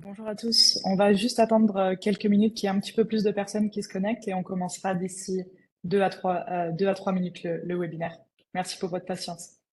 Bonjour à tous. On va juste attendre quelques minutes qu'il y ait un petit peu plus de personnes qui se connectent et on commencera d'ici 2 à 3 minutes le webinaire. Merci pour votre patience.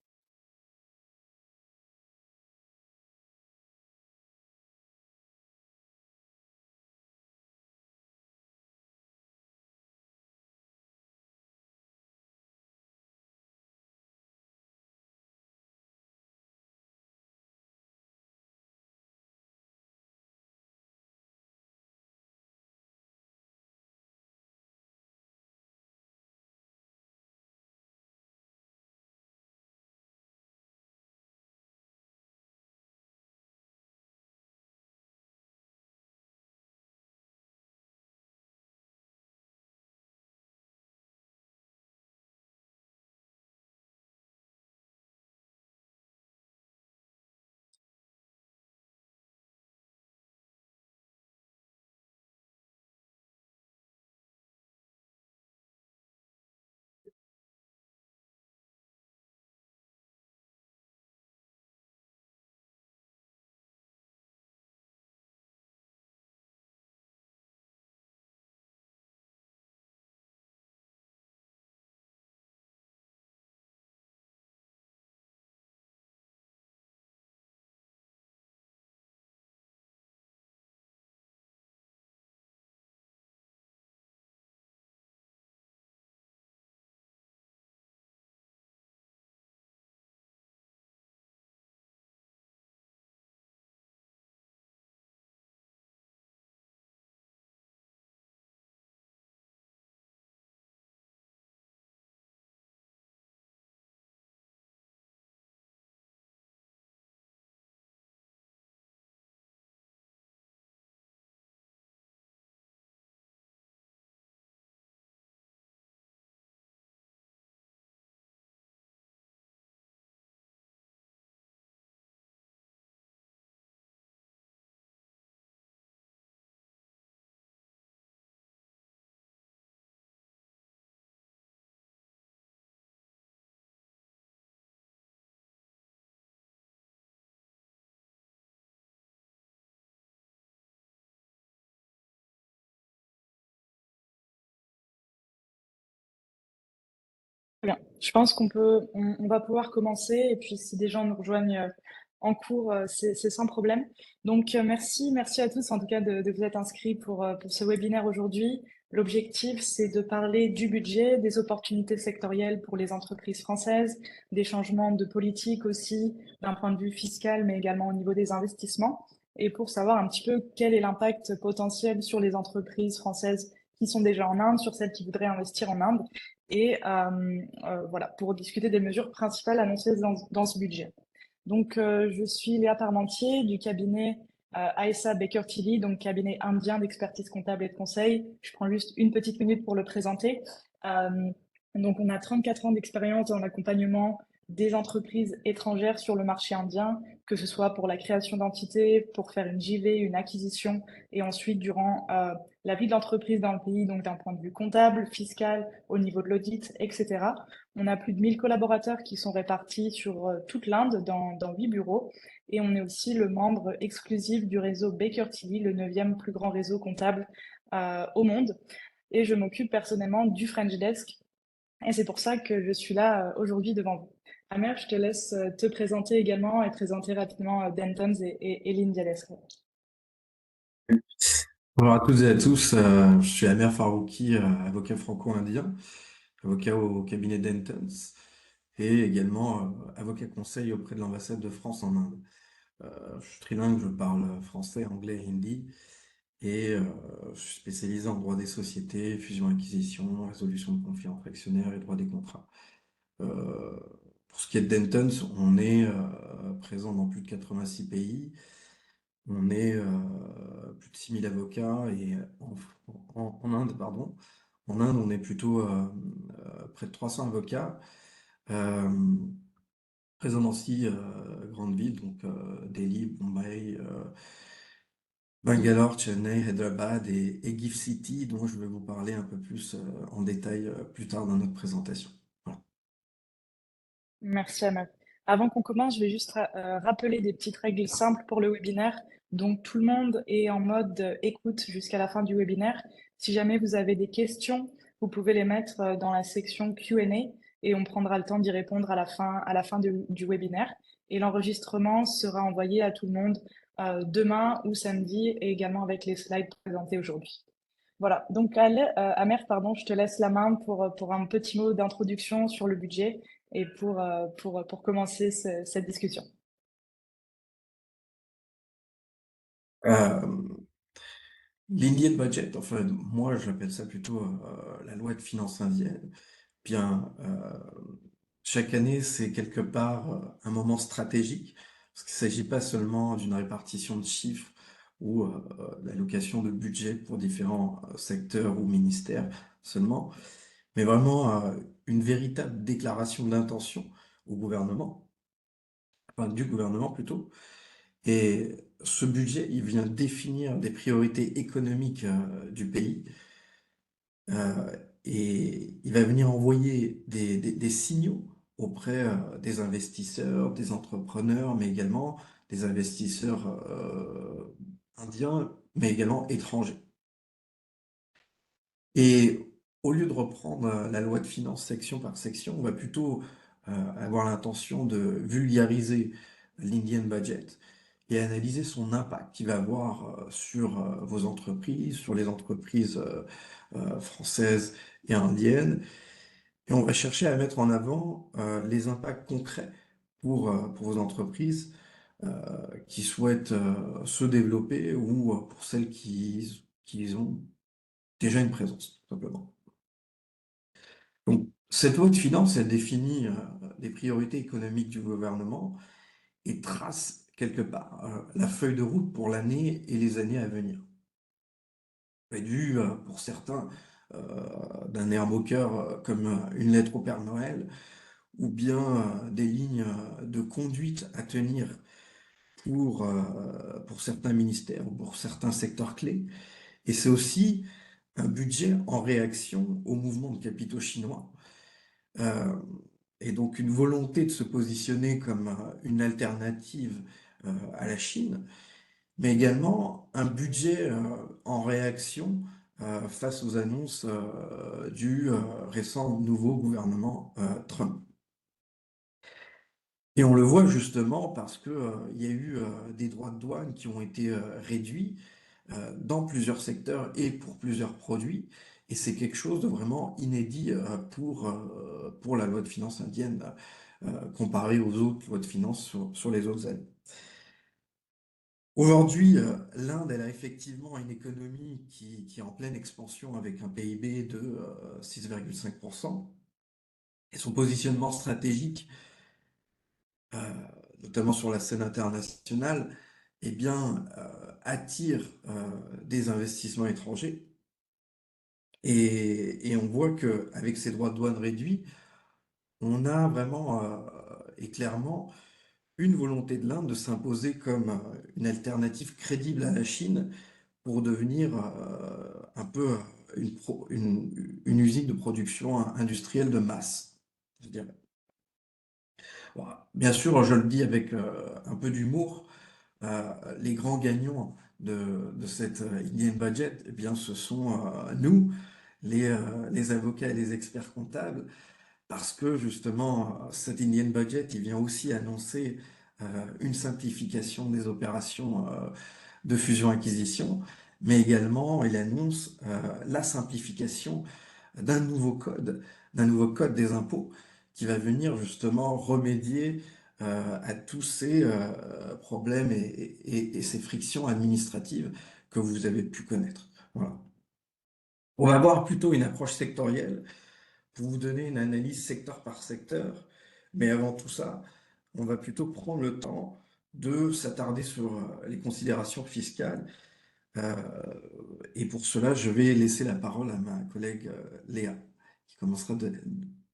Très bien. Je pense on va pouvoir commencer et puis si des gens nous rejoignent en cours, c'est sans problème. Donc merci à tous en tout cas de vous être inscrits pour ce webinaire aujourd'hui. L'objectif, c'est de parler du budget, des opportunités sectorielles pour les entreprises françaises, des changements de politique aussi, d'un point de vue fiscal, mais également au niveau des investissements, et pour savoir un petit peu quel est l'impact potentiel sur les entreprises françaises qui sont déjà en Inde, sur celles qui voudraient investir en Inde et voilà, pour discuter des mesures principales annoncées dans ce budget. Donc, je suis Léa Parmentier du cabinet ASA Baker Tilly, donc cabinet indien d'expertise comptable et de conseil. Je prends juste une petite minute pour le présenter. Euh, donc, on a 34 ans d'expérience dans l'accompagnement des entreprises étrangères sur le marché indien, que ce soit pour la création d'entités, pour faire une JV, une acquisition, et ensuite durant la vie de l'entreprise dans le pays, donc d'un point de vue comptable, fiscal, au niveau de l'audit, etc. On a plus de 1000 collaborateurs qui sont répartis sur toute l'Inde dans 8 bureaux. Et on est aussi le membre exclusif du réseau Baker Tilly, le neuvième plus grand réseau comptable au monde. Et je m'occupe personnellement du French Desk. Et c'est pour ça que je suis là aujourd'hui devant vous. Amer, je te laisse te présenter également et présenter rapidement Dentons et Lindiales. Bonjour à toutes et à tous, je suis Amer Farouki, avocat franco-indien, avocat au cabinet Dentons et également avocat conseil auprès de l'ambassade de France en Inde. Je suis trilingue, je parle français, anglais et hindi et je suis spécialisé en droit des sociétés, fusion-acquisition, résolution de conflits entre actionnaires et droit des contrats. Euh, pour ce qui est de Dentons, on est présent dans plus de 86 pays. On est plus de 6000 avocats et en Inde, pardon. En Inde, on est plutôt près de 300 avocats. Euh, Présents dans 6 grandes villes, donc Delhi, Bombay, Bangalore, Chennai, Hyderabad et GIF City, dont je vais vous parler un peu plus en détail plus tard dans notre présentation. Voilà. Merci Amal. Avant qu'on commence, je vais juste rappeler des petites règles simples pour le webinaire. Donc, tout le monde est en mode écoute jusqu'à la fin du webinaire. Si jamais vous avez des questions, vous pouvez les mettre dans la section Q&A et on prendra le temps d'y répondre à la fin du webinaire. Et l'enregistrement sera envoyé à tout le monde demain ou samedi et également avec les slides présentés aujourd'hui. Voilà, donc Amer, pardon, je te laisse la main pour un petit mot d'introduction sur le budget et pour commencer cette discussion. Euh, L'Indian Budget, enfin moi j'appelle ça plutôt la loi de finances indienne. Bien, chaque année c'est quelque part un moment stratégique, parce qu'il ne s'agit pas seulement d'une répartition de chiffres ou d'allocation de budget pour différents secteurs ou ministères seulement, mais vraiment une véritable déclaration d'intention au gouvernement, enfin du gouvernement plutôt. Et ce budget, il vient définir des priorités économiques du pays. Et il va venir envoyer des signaux auprès des investisseurs, des entrepreneurs, mais également des investisseurs indiens, mais également étrangers. Et au lieu de reprendre la loi de finances section par section, on va plutôt avoir l'intention de vulgariser l'Indian Budget et analyser son impact qu'il va avoir sur vos entreprises, sur les entreprises françaises et indiennes. Et on va chercher à mettre en avant les impacts concrets pour vos entreprises qui souhaitent se développer ou pour celles qui ont déjà une présence, tout simplement. Donc, cette loi de finances, elle définit les priorités économiques du gouvernement et trace quelque part la feuille de route pour l'année et les années à venir. Et dû pour certains d'un air moqueur comme une lettre au Père Noël, ou bien des lignes de conduite à tenir pour certains ministères ou pour certains secteurs clés. Et c'est aussi un budget en réaction au mouvement de capitaux chinois. Euh, et donc une volonté de se positionner comme une alternative à la Chine, mais également un budget en réaction face aux annonces du récent nouveau gouvernement Trump. Et on le voit justement parce que, il y a eu des droits de douane qui ont été réduits dans plusieurs secteurs et pour plusieurs produits. Et c'est quelque chose de vraiment inédit pour la loi de finances indienne comparé aux autres lois de finances sur les autres années. Aujourd'hui, l'Inde, elle a effectivement une économie qui est en pleine expansion avec un PIB de 6,5%. Et son positionnement stratégique, euh, notamment sur la scène internationale, eh bien, attire des investissements étrangers. Et on voit qu'avec ces droits de douane réduits, on a vraiment et clairement une volonté de l'Inde de s'imposer comme une alternative crédible à la Chine pour devenir un peu une usine de production industrielle de masse, je dirais. Bon, bien sûr, je le dis avec un peu d'humour, les grands gagnants de cette Indian Budget, eh bien, ce sont nous, les avocats et les experts comptables, parce que justement, cet Indian Budget, il vient aussi annoncer une simplification des opérations de fusion-acquisition, mais également il annonce la simplification d'un d'un nouveau code des impôts qui va venir justement remédier à tous ces problèmes et ces frictions administratives que vous avez pu connaître. Voilà. On va avoir plutôt une approche sectorielle pour vous donner une analyse secteur par secteur, mais avant tout ça, on va plutôt prendre le temps de s'attarder sur les considérations fiscales. Euh, et pour cela, je vais laisser la parole à ma collègue Léa, qui commencera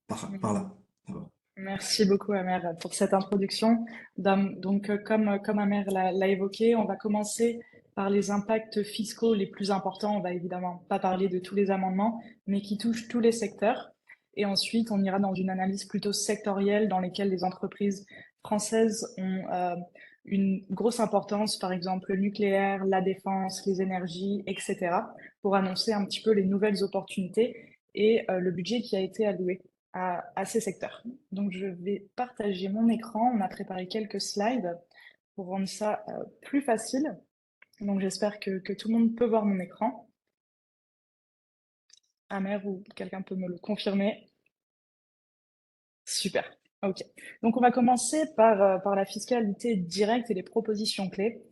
par là. D'abord. Merci beaucoup, Amer, pour cette introduction. Donc, comme Amer l'a évoqué, on va commencer par les impacts fiscaux les plus importants. On va évidemment pas parler de tous les amendements, mais qui touchent tous les secteurs. Et ensuite, on ira dans une analyse plutôt sectorielle dans lesquelles les entreprises françaises ont une grosse importance, par exemple le nucléaire, la défense, les énergies, etc., pour annoncer un petit peu les nouvelles opportunités et le budget qui a été alloué à ces secteurs. Donc je vais partager mon écran. On a préparé quelques slides pour rendre ça plus facile. Donc j'espère que tout le monde peut voir mon écran. Amer ou quelqu'un peut me le confirmer? Super. Ok. Donc on va commencer par la fiscalité directe et les propositions clés.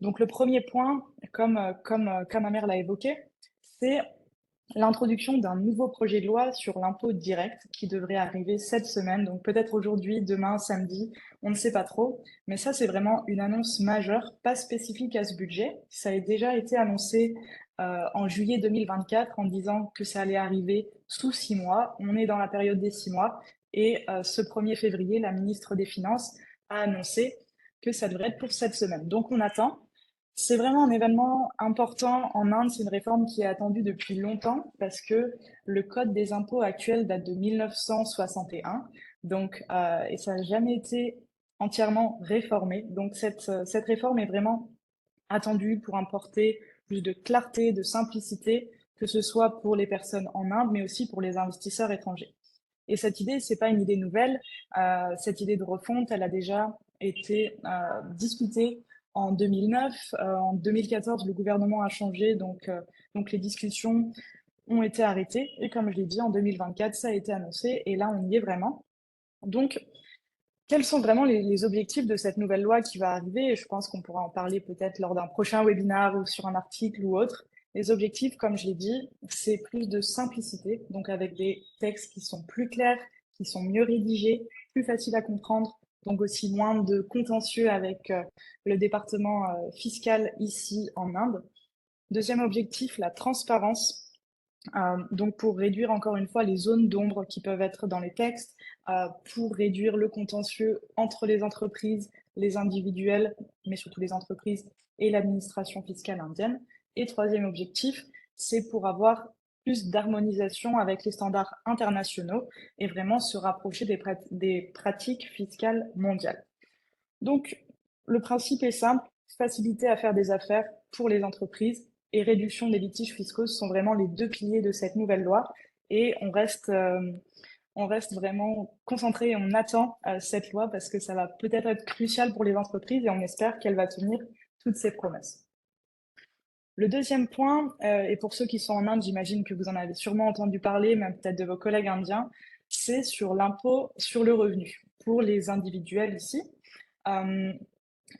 Donc le premier point, comme Amer l'a évoqué, c'est l'introduction d'un nouveau projet de loi sur l'impôt direct qui devrait arriver cette semaine, donc peut-être aujourd'hui, demain, samedi, on ne sait pas trop. Mais ça, c'est vraiment une annonce majeure, pas spécifique à ce budget. Ça a déjà été annoncé en juillet 2024 en disant que ça allait arriver sous 6 mois. On est dans la période des 6 mois. Et ce 1er février, la ministre des Finances a annoncé que ça devrait être pour cette semaine. Donc on attend. C'est vraiment un événement important en Inde. C'est une réforme qui est attendue depuis longtemps parce que le code des impôts actuel date de 1961. Donc, et ça n'a jamais été entièrement réformé. Donc, cette réforme est vraiment attendue pour apporter plus de clarté, de simplicité, que ce soit pour les personnes en Inde, mais aussi pour les investisseurs étrangers. Et cette idée, c'est pas une idée nouvelle. Cette idée de refonte, elle a déjà été discutée en 2009. En 2014, le gouvernement a changé, donc les discussions ont été arrêtées. Et comme je l'ai dit, en 2024, ça a été annoncé, et là, on y est vraiment. Donc, quels sont vraiment les objectifs de cette nouvelle loi qui va arriver? Et je pense qu'on pourra en parler peut-être lors d'un prochain webinaire ou sur un article ou autre. Les objectifs, comme je l'ai dit, c'est plus de simplicité, donc avec des textes qui sont plus clairs, qui sont mieux rédigés, plus faciles à comprendre, donc aussi moins de contentieux avec le département fiscal ici en Inde. Deuxième objectif, la transparence. Donc pour réduire encore une fois les zones d'ombre qui peuvent être dans les textes, pour réduire le contentieux entre les entreprises, les individuels, mais surtout les entreprises et l'administration fiscale indienne. Et troisième objectif, c'est pour avoir plus d'harmonisation avec les standards internationaux et vraiment se rapprocher des pratiques fiscales mondiales. Donc, le principe est simple, faciliter à faire des affaires pour les entreprises et réduction des litiges fiscaux sont vraiment les deux piliers de cette nouvelle loi. Et on reste vraiment concentré et on attend cette loi parce que ça va peut-être être crucial pour les entreprises et on espère qu'elle va tenir toutes ses promesses. Le deuxième point, et pour ceux qui sont en Inde, j'imagine que vous en avez sûrement entendu parler, même peut-être de vos collègues indiens, c'est sur l'impôt sur le revenu pour les individuels ici. Euh,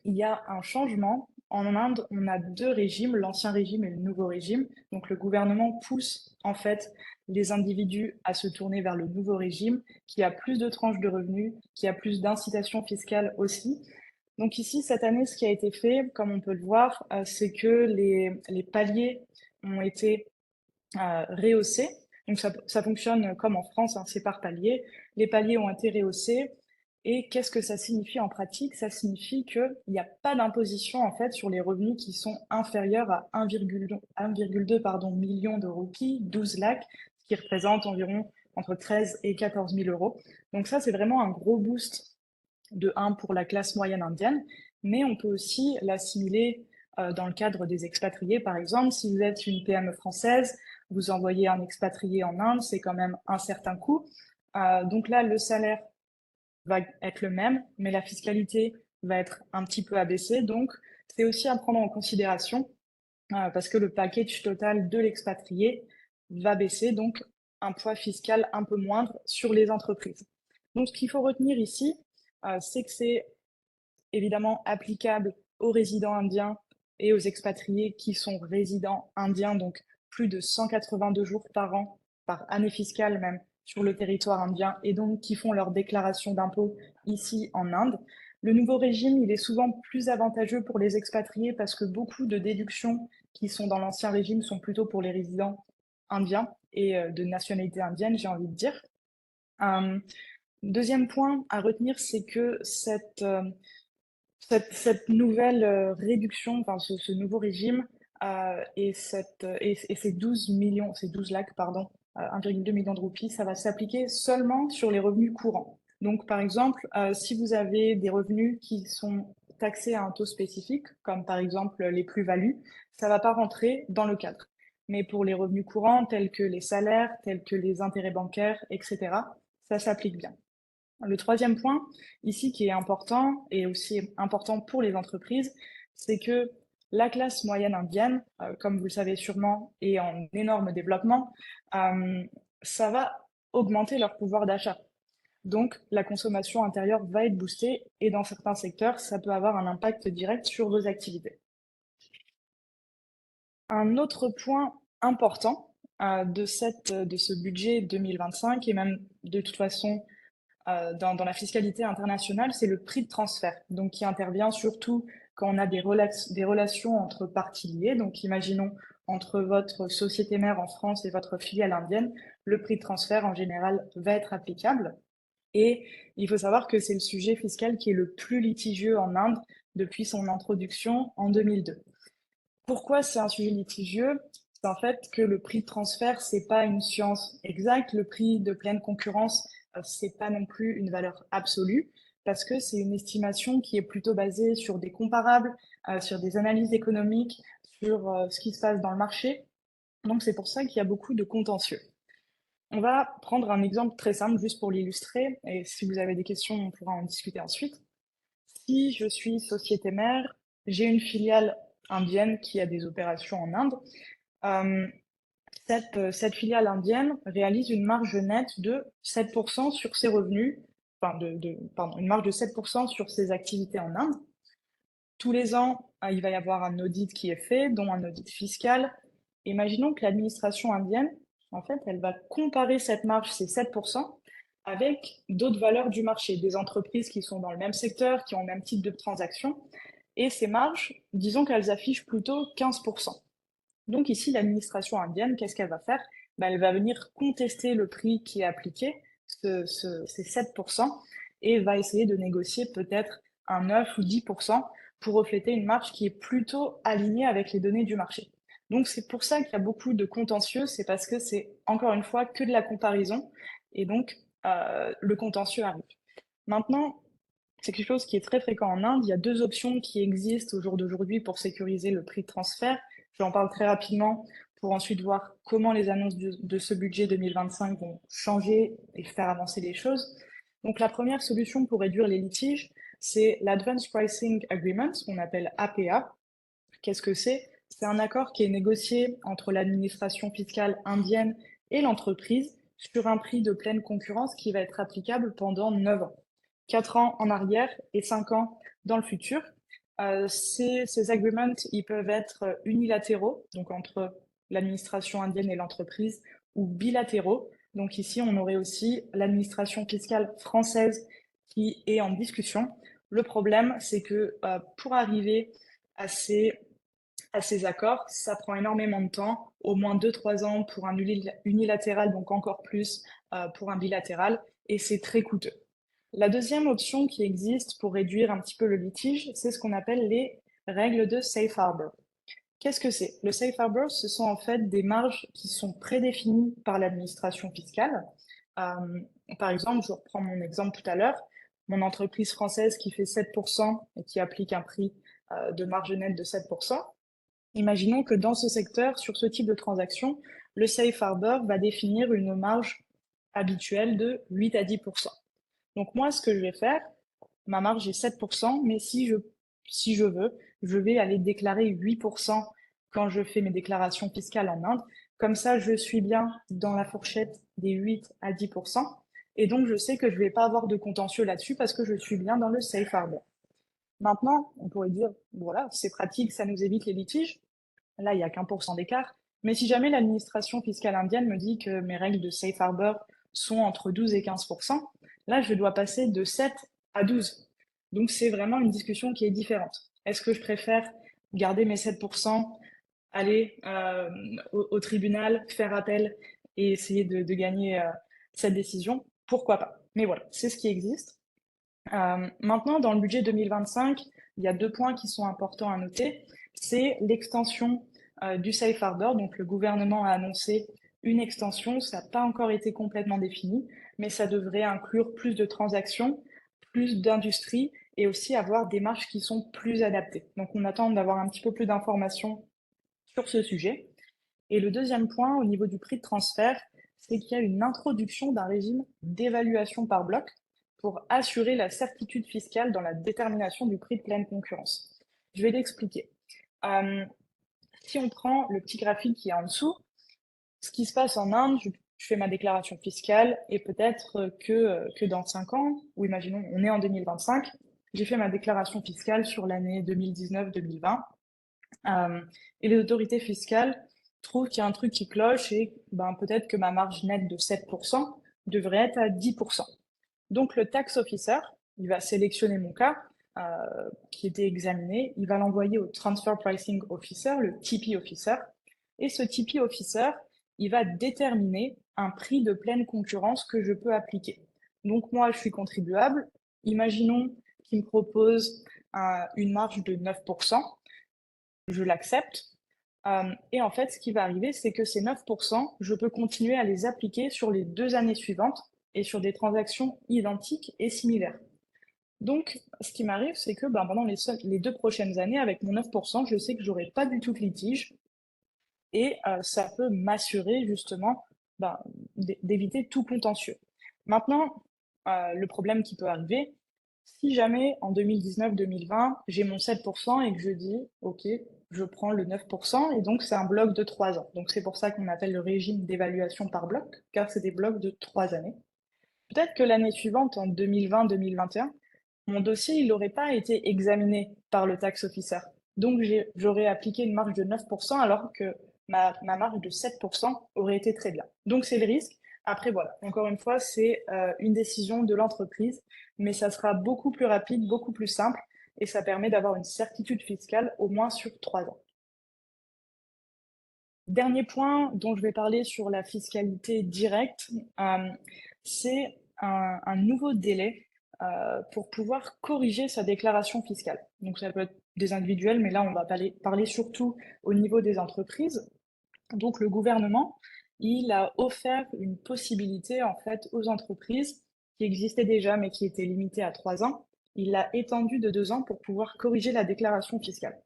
il y a un changement. En Inde, on a deux régimes, l'ancien régime et le nouveau régime. Donc le gouvernement pousse en fait les individus à se tourner vers le nouveau régime, qui a plus de tranches de revenus, qui a plus d'incitations fiscales aussi. Donc ici, cette année, ce qui a été fait, comme on peut le voir, c'est que les paliers ont été rehaussés. Donc ça fonctionne comme en France, hein, c'est par palier. Les paliers ont été rehaussés. Et qu'est-ce que ça signifie en pratique? Ça signifie qu'il n'y a pas d'imposition en fait sur les revenus qui sont inférieurs à 1,2 million de roupies, 12 lakhs, ce qui représente environ entre 13 et 14 000 euros. Donc ça, c'est vraiment un gros boost de 1 pour la classe moyenne indienne, mais on peut aussi l'assimiler dans le cadre des expatriés, par exemple. Si vous êtes une PME française, vous envoyez un expatrié en Inde, c'est quand même un certain coût. Donc là, le salaire va être le même, mais la fiscalité va être un petit peu abaissée. Donc, c'est aussi à prendre en considération parce que le package total de l'expatrié va baisser, donc un poids fiscal un peu moindre sur les entreprises. Donc, ce qu'il faut retenir ici, c'est que c'est évidemment applicable aux résidents indiens et aux expatriés qui sont résidents indiens, donc plus de 182 jours par an, par année fiscale même, sur le territoire indien, et donc qui font leur déclaration d'impôt ici en Inde. Le nouveau régime, il est souvent plus avantageux pour les expatriés parce que beaucoup de déductions qui sont dans l'ancien régime sont plutôt pour les résidents indiens et de nationalité indienne, j'ai envie de dire. Deuxième point à retenir, c'est que cette nouvelle réduction, enfin ce nouveau régime et ces 12 millions, ces 12 lakhs, pardon, 1,2 million de roupies, ça va s'appliquer seulement sur les revenus courants. Donc, par exemple, si vous avez des revenus qui sont taxés à un taux spécifique, comme par exemple les plus-values, ça va pas rentrer dans le cadre. Mais pour les revenus courants, tels que les salaires, tels que les intérêts bancaires, etc., ça s'applique bien. Le troisième point, ici, qui est important, et aussi important pour les entreprises, c'est que la classe moyenne indienne, comme vous le savez sûrement, est en énorme développement, euh, ça va augmenter leur pouvoir d'achat. Donc, la consommation intérieure va être boostée et dans certains secteurs, ça peut avoir un impact direct sur vos activités. Un autre point important de ce budget 2025 et même de toute façon dans la fiscalité internationale, c'est le prix de transfert, donc qui intervient surtout quand on a des relations entre parties liées. Donc, imaginons entre votre société mère en France et votre filiale indienne, le prix de transfert en général va être applicable. Et il faut savoir que c'est le sujet fiscal qui est le plus litigieux en Inde depuis son introduction en 2002. Pourquoi c'est un sujet litigieux? C'est en fait que le prix de transfert, c'est pas une science exacte. Le prix de pleine concurrence, c'est pas non plus une valeur absolue, parce que c'est une estimation qui est plutôt basée sur des comparables, sur des analyses économiques, sur ce qui se passe dans le marché. Donc c'est pour ça qu'il y a beaucoup de contentieux. On va prendre un exemple très simple juste pour l'illustrer, et si vous avez des questions, on pourra en discuter ensuite. Si je suis société mère, j'ai une filiale indienne qui a des opérations en Inde. Euh, cette filiale indienne réalise une marge nette de 7% sur ses revenus, enfin pardon, une marge de 7% sur ses activités en Inde. Tous les ans, il va y avoir un audit qui est fait, dont un audit fiscal. Imaginons que l'administration indienne, en fait, elle va comparer cette marge, ces 7%, avec d'autres valeurs du marché, des entreprises qui sont dans le même secteur, qui ont le même type de transaction. Et ces marges, disons qu'elles affichent plutôt 15%. Donc ici, l'administration indienne, qu'est-ce qu'elle va faire? Elle va venir contester le prix qui est appliqué, ces 7%, et va essayer de négocier peut-être un 9 ou 10% pour refléter une marge qui est plutôt alignée avec les données du marché. Donc c'est pour ça qu'il y a beaucoup de contentieux, c'est parce que c'est encore une fois que de la comparaison, et donc le contentieux arrive. Maintenant, c'est quelque chose qui est très fréquent en Inde. Il y a deux options qui existent au jour d'aujourd'hui pour sécuriser le prix de transfert. J'en parle très rapidement pour ensuite voir comment les annonces de ce budget 2025 vont changer et faire avancer les choses. Donc la première solution pour réduire les litiges, c'est l'Advanced Pricing Agreement, qu'on appelle APA. Qu'est-ce que c'est? C'est un accord qui est négocié entre l'administration fiscale indienne et l'entreprise sur un prix de pleine concurrence qui va être applicable pendant 9 ans. 4 ans en arrière et 5 ans dans le futur. Ces agreements, ils peuvent être unilatéraux, donc entre l'administration indienne et l'entreprise, ou bilatéraux. Donc ici, on aurait aussi l'administration fiscale française qui est en discussion. Le problème, c'est que pour arriver à ces accords, ça prend énormément de temps, au moins 2-3 ans pour un unilatéral, donc encore plus pour un bilatéral, et c'est très coûteux. La deuxième option qui existe pour réduire un petit peu le litige, c'est ce qu'on appelle les règles de safe harbor. Qu'est-ce que c'est? Le safe harbor, ce sont en fait des marges qui sont prédéfinies par l'administration fiscale. Euh, Par exemple, je reprends mon exemple tout à l'heure, mon entreprise française qui fait 7% et qui applique un prix de marge nette de 7%. Imaginons que dans ce secteur, sur ce type de transaction, le safe harbor va définir une marge habituelle de 8 à 10%. Donc moi, ce que je vais faire, ma marge est 7%, mais si je veux, je vais aller déclarer 8% quand je fais mes déclarations fiscales en Inde. Comme ça, je suis bien dans la fourchette des 8 à 10%. Et donc, je sais que je ne vais pas avoir de contentieux là-dessus parce que je suis bien dans le safe harbor. Maintenant, on pourrait dire, voilà, c'est pratique, ça nous évite les litiges. Là, il n'y a qu'1% d'écart. Mais si jamais l'administration fiscale indienne me dit que mes règles de safe harbor sont entre 12 et 15%, là, je dois passer de 7 à 12. Donc, c'est vraiment une discussion qui est différente. Est-ce que je préfère garder mes 7%, aller au tribunal, faire appel et essayer de gagner cette décision? Pourquoi pas? Mais voilà, c'est ce qui existe. Maintenant, dans le budget 2025, il y a deux points qui sont importants à noter. C'est l'extension du Safe Harbor. Donc, le gouvernement a annoncé une extension. Ça n'a pas encore été complètement défini, mais ça devrait inclure plus de transactions, plus d'industries et aussi avoir des marges qui sont plus adaptées. Donc on attend d'avoir un petit peu plus d'informations sur ce sujet. Et le deuxième point, au niveau du prix de transfert, c'est qu'il y a une introduction d'un régime d'évaluation par bloc pour assurer la certitude fiscale dans la détermination du prix de pleine concurrence. Je vais l'expliquer. Euh, Si on prend le petit graphique qui est en dessous, ce qui se passe en Inde, je fais ma déclaration fiscale et peut-être que dans 5 ans, ou imaginons on est en 2025, j'ai fait ma déclaration fiscale sur l'année 2019-2020 et les autorités fiscales trouvent qu'il y a un truc qui cloche et ben, peut-être que ma marge nette de 7% devrait être à 10%. Donc le tax officer, il va sélectionner mon cas qui était examiné, il va l'envoyer au Transfer Pricing Officer, le TP Officer, et ce TP Officer, il va déterminer un prix de pleine concurrence que je peux appliquer. Donc moi, je suis contribuable. Imaginons qu'il me propose une marge de 9%, je l'accepte. Et en fait, ce qui va arriver, c'est que ces 9%, je peux continuer à les appliquer sur les 2 années suivantes et sur des transactions identiques et similaires. Donc, ce qui m'arrive, c'est que ben, pendant les 2 prochaines années, avec mon 9%, je sais que j'aurai pas du tout de litige et ça peut m'assurer justement ben, d'éviter tout contentieux. Maintenant, le problème qui peut arriver, si jamais en 2019-2020, j'ai mon 7% et que je dis, OK, je prends le 9%, et donc c'est un bloc de 3 ans. Donc c'est pour ça qu'on appelle le régime d'évaluation par bloc, car c'est des blocs de 3 années. Peut-être que l'année suivante, en 2020-2021, mon dossier, il n'aurait pas été examiné par le tax officer. Donc j'aurais appliqué une marge de 9% alors que ma marge de 7% aurait été très bien. Donc c'est le risque. Après, voilà, encore une fois, c'est une décision de l'entreprise, mais ça sera beaucoup plus rapide, beaucoup plus simple, et ça permet d'avoir une certitude fiscale au moins sur 3 ans. Dernier point dont je vais parler sur la fiscalité directe, c'est un nouveau délai pour pouvoir corriger sa déclaration fiscale. Donc ça peut être des individuels, mais là on va parler surtout au niveau des entreprises. Donc le gouvernement, il a offert une possibilité en fait aux entreprises qui existait déjà mais qui était limitée à 3 ans. Il l'a étendue de 2 ans pour pouvoir corriger la déclaration fiscale.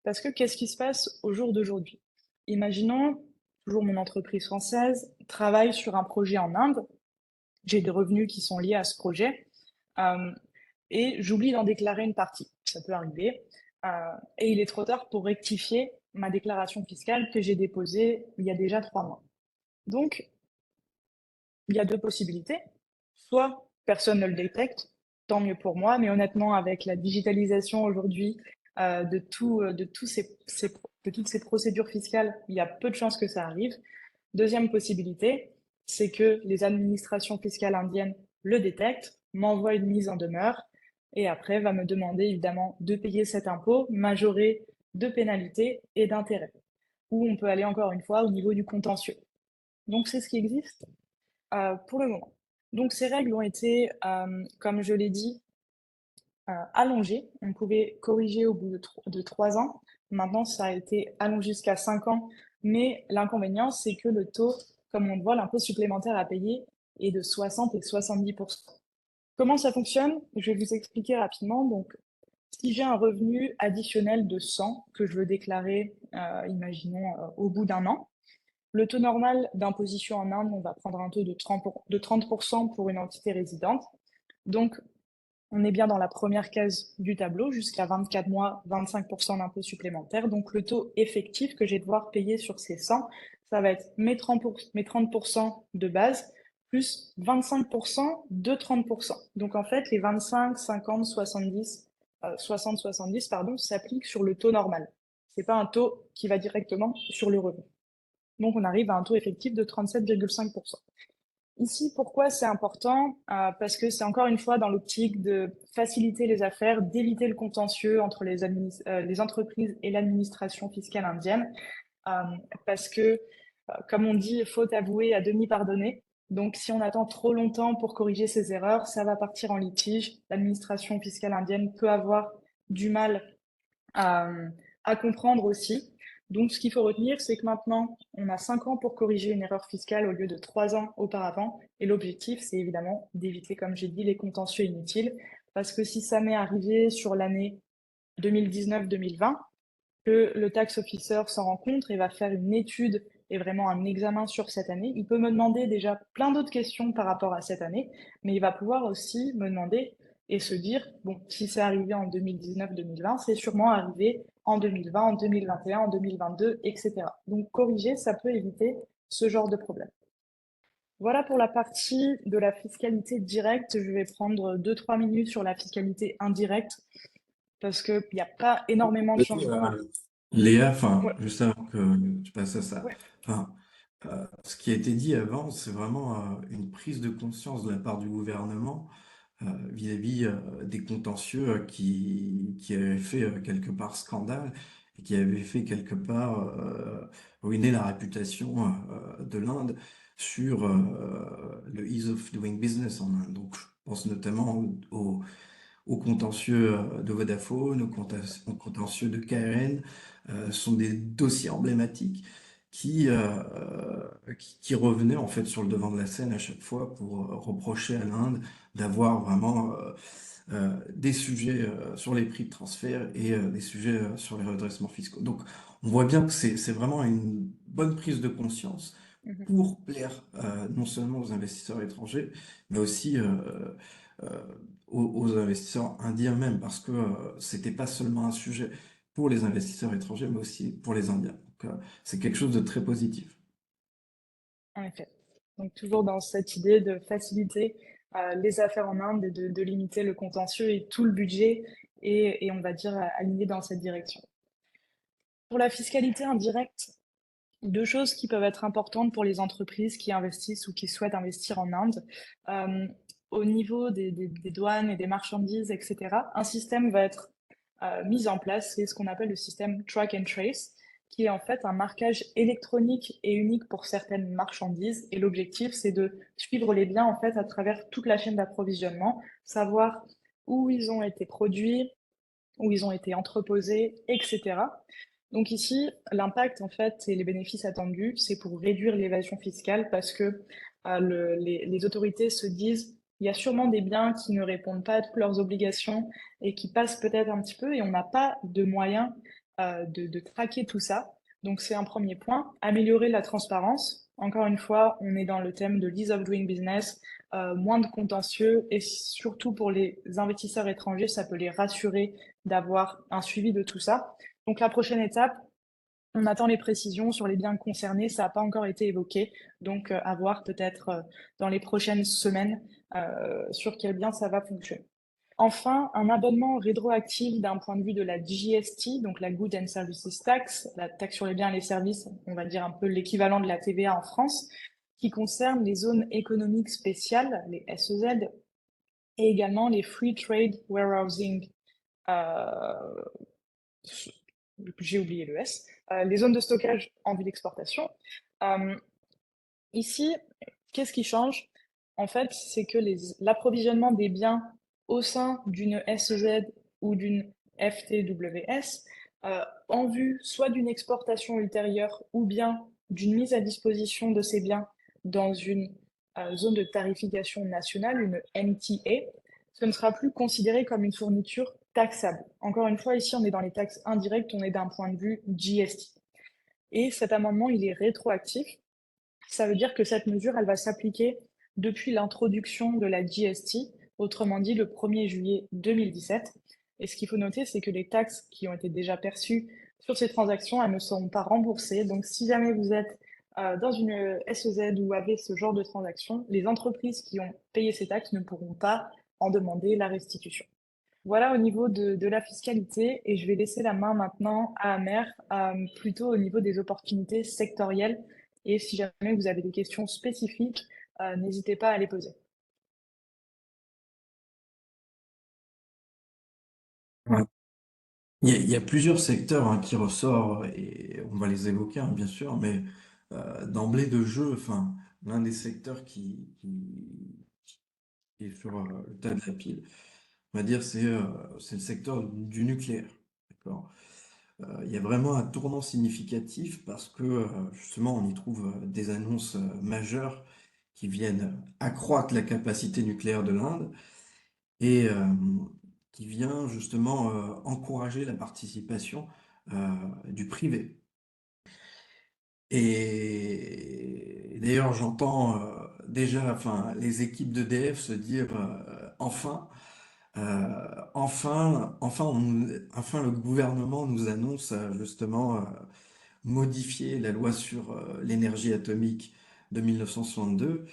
Parce que qu'est-ce qui se passe au jour d'aujourd'hui? Imaginons, toujours mon entreprise française, travaille sur un projet en Inde, j'ai des revenus qui sont liés à ce projet, euh, et j'oublie d'en déclarer une partie. Ça peut arriver. Et il est trop tard pour rectifier ma déclaration fiscale que j'ai déposée il y a déjà 3 mois. Donc, il y a deux possibilités. Soit personne ne le détecte, tant mieux pour moi, mais honnêtement, avec la digitalisation aujourd'hui de toutes ces procédures fiscales, il y a peu de chances que ça arrive. Deuxième possibilité, c'est que les administrations fiscales indiennes le détectent, m'envoient une mise en demeure et après va me demander évidemment de payer cet impôt majoré de pénalités et d'intérêts. Ou on peut aller encore une fois au niveau du contentieux. Donc c'est ce qui existe pour le moment. Donc ces règles ont été, comme je l'ai dit, allongées. On pouvait corriger au bout de 3 ans. Maintenant, ça a été allongé jusqu'à 5 ans. Mais l'inconvénient, c'est que le taux, comme on le voit, l'impôt supplémentaire à payer est de 60 et 70%. Comment ça fonctionne? Je vais vous expliquer rapidement. Donc, si j'ai un revenu additionnel de 100 que je veux déclarer, imaginons, au bout d'un an, le taux normal d'imposition en Inde, on va prendre un taux de 30% pour une entité résidente. Donc, on est bien dans la première case du tableau, jusqu'à 24 mois, 25% d'impôt supplémentaire. Donc, le taux effectif que je vais devoir payer sur ces 100, ça va être mes 30% de base plus 25% de 30%. Donc, en fait, les 25, 50, 70, 60, 70, pardon, s'appliquent sur le taux normal. C'est pas un taux qui va directement sur le revenu. Donc, on arrive à un taux effectif de 37,5%. Ici, pourquoi c'est important? Parce que c'est encore une fois dans l'optique de faciliter les affaires, d'éviter le contentieux entre les entreprises et l'administration fiscale indienne. Euh, Parce que, comme on dit, faute avouée à demi pardonnée. Donc, si on attend trop longtemps pour corriger ces erreurs, ça va partir en litige. L'administration fiscale indienne peut avoir du mal à comprendre aussi. Donc, ce qu'il faut retenir, c'est que maintenant, on a 5 ans pour corriger une erreur fiscale au lieu de 3 ans auparavant. Et l'objectif, c'est évidemment d'éviter, comme j'ai dit, les contentieux inutiles Parce que si ça m'est arrivé sur l'année 2019-2020, que le tax officer s'en rend compte et va faire une étude et vraiment un examen sur cette année. Il peut me demander déjà plein d'autres questions par rapport à cette année, mais il va pouvoir aussi me demander et se dire, bon, si c'est arrivé en 2019-2020, c'est sûrement arrivé en 2020, en 2021, en 2022, etc. Donc corriger, ça peut éviter ce genre de problème. Voilà pour la partie de la fiscalité directe. Je vais prendre 2-3 minutes sur la fiscalité indirecte parce qu'il n'y a pas énormément de Vas-y, changements. Léa, enfin, Ouais, juste avant que tu passes à ça, ouais. enfin, ce qui a été dit avant, c'est vraiment une prise de conscience de la part du gouvernement vis-à-vis des contentieux qui avaient fait quelque part scandale et qui avaient fait quelque part ruiner la réputation de l'Inde sur le ease of doing business en Inde. Donc, je pense notamment aux contentieux de Vodafone, aux contentieux de KRN, sont des dossiers emblématiques qui revenaient en fait sur le devant de la scène à chaque fois pour reprocher à l'Inde d'avoir vraiment des sujets sur les prix de transfert et des sujets sur les redressements fiscaux. Donc on voit bien que c'est vraiment une bonne prise de conscience Mhm. pour plaire non seulement aux investisseurs étrangers, mais aussi euh, aux investisseurs indiens même, parce que c'était pas seulement un sujet pour les investisseurs étrangers, mais aussi pour les Indiens. Donc c'est quelque chose de très positif. En effet. Donc toujours dans cette idée de faciliter les affaires en Inde et de limiter le contentieux et tout le budget et on va dire aligner dans cette direction. Pour la fiscalité indirecte, deux choses qui peuvent être importantes pour les entreprises qui investissent ou qui souhaitent investir en Inde. Euh, Au niveau des douanes et des marchandises, etc., un système va être mis en place, c'est ce qu'on appelle le système track and trace, qui est en fait un marquage électronique et unique pour certaines marchandises. Et l'objectif, c'est de suivre les biens en fait à travers toute la chaîne d'approvisionnement, savoir où ils ont été produits, où ils ont été entreposés, etc. Donc ici, l'impact en fait et les bénéfices attendus, c'est pour réduire l'évasion fiscale parce que les autorités se disent il y a sûrement des biens qui ne répondent pas à toutes leurs obligations et qui passent peut-être un petit peu et on n'a pas de moyens de traquer tout ça. Donc c'est un premier point. Améliorer la transparence. Encore une fois, on est dans le thème de l'ease of doing business, moins de contentieux et surtout pour les investisseurs étrangers, ça peut les rassurer d'avoir un suivi de tout ça. Donc la prochaine étape, on attend les précisions sur les biens concernés, ça n'a pas encore été évoqué, donc à voir peut-être dans les prochaines semaines sur quel bien ça va fonctionner. Enfin, un abonnement rétroactif d'un point de vue de la GST, donc la Goods and Services Tax, la taxe sur les biens et les services, on va dire un peu l'équivalent de la TVA en France, qui concerne les zones économiques spéciales, les SEZ, et également les Free Trade Warehousing euh, j'ai oublié le S, les zones de stockage en vue d'exportation. Euh, Ici, qu'est-ce qui change? En fait, c'est que l'approvisionnement des biens au sein d'une SEZ ou d'une FTWS, en vue soit d'une exportation ultérieure ou bien d'une mise à disposition de ces biens dans une zone de tarification nationale, une MTA, ce ne sera plus considéré comme une fourniture taxable. Encore une fois, ici, on est dans les taxes indirectes, on est d'un point de vue GST. Et cet amendement, il est rétroactif. Ça veut dire que cette mesure, elle va s'appliquer depuis l'introduction de la GST, autrement dit le 1er juillet 2017. Et ce qu'il faut noter, c'est que les taxes qui ont été déjà perçues sur ces transactions, elles ne seront pas remboursées. Donc si jamais vous êtes dans une SEZ ou avez ce genre de transaction, les entreprises qui ont payé ces taxes ne pourront pas en demander la restitution. Voilà au niveau de la fiscalité et je vais laisser la main maintenant à Amer, plutôt au niveau des opportunités sectorielles. Et si jamais vous avez des questions spécifiques, n'hésitez pas à les poser. Ouais. Il y a plusieurs secteurs qui ressortent et on va les évoquer bien sûr, mais d'emblée de jeu, enfin, l'un des secteurs qui est sur le tas de la pile, on va dire, c'est le secteur du nucléaire. D'accord? Il y a vraiment un tournant significatif parce que justement on y trouve des annonces majeures qui viennent accroître la capacité nucléaire de l'Inde et qui vient justement encourager la participation du privé. Et d'ailleurs, j'entends déjà, enfin, les équipes d'EDF se dire enfin, enfin, le gouvernement nous annonce justement modifier la loi sur l'énergie atomique de 1962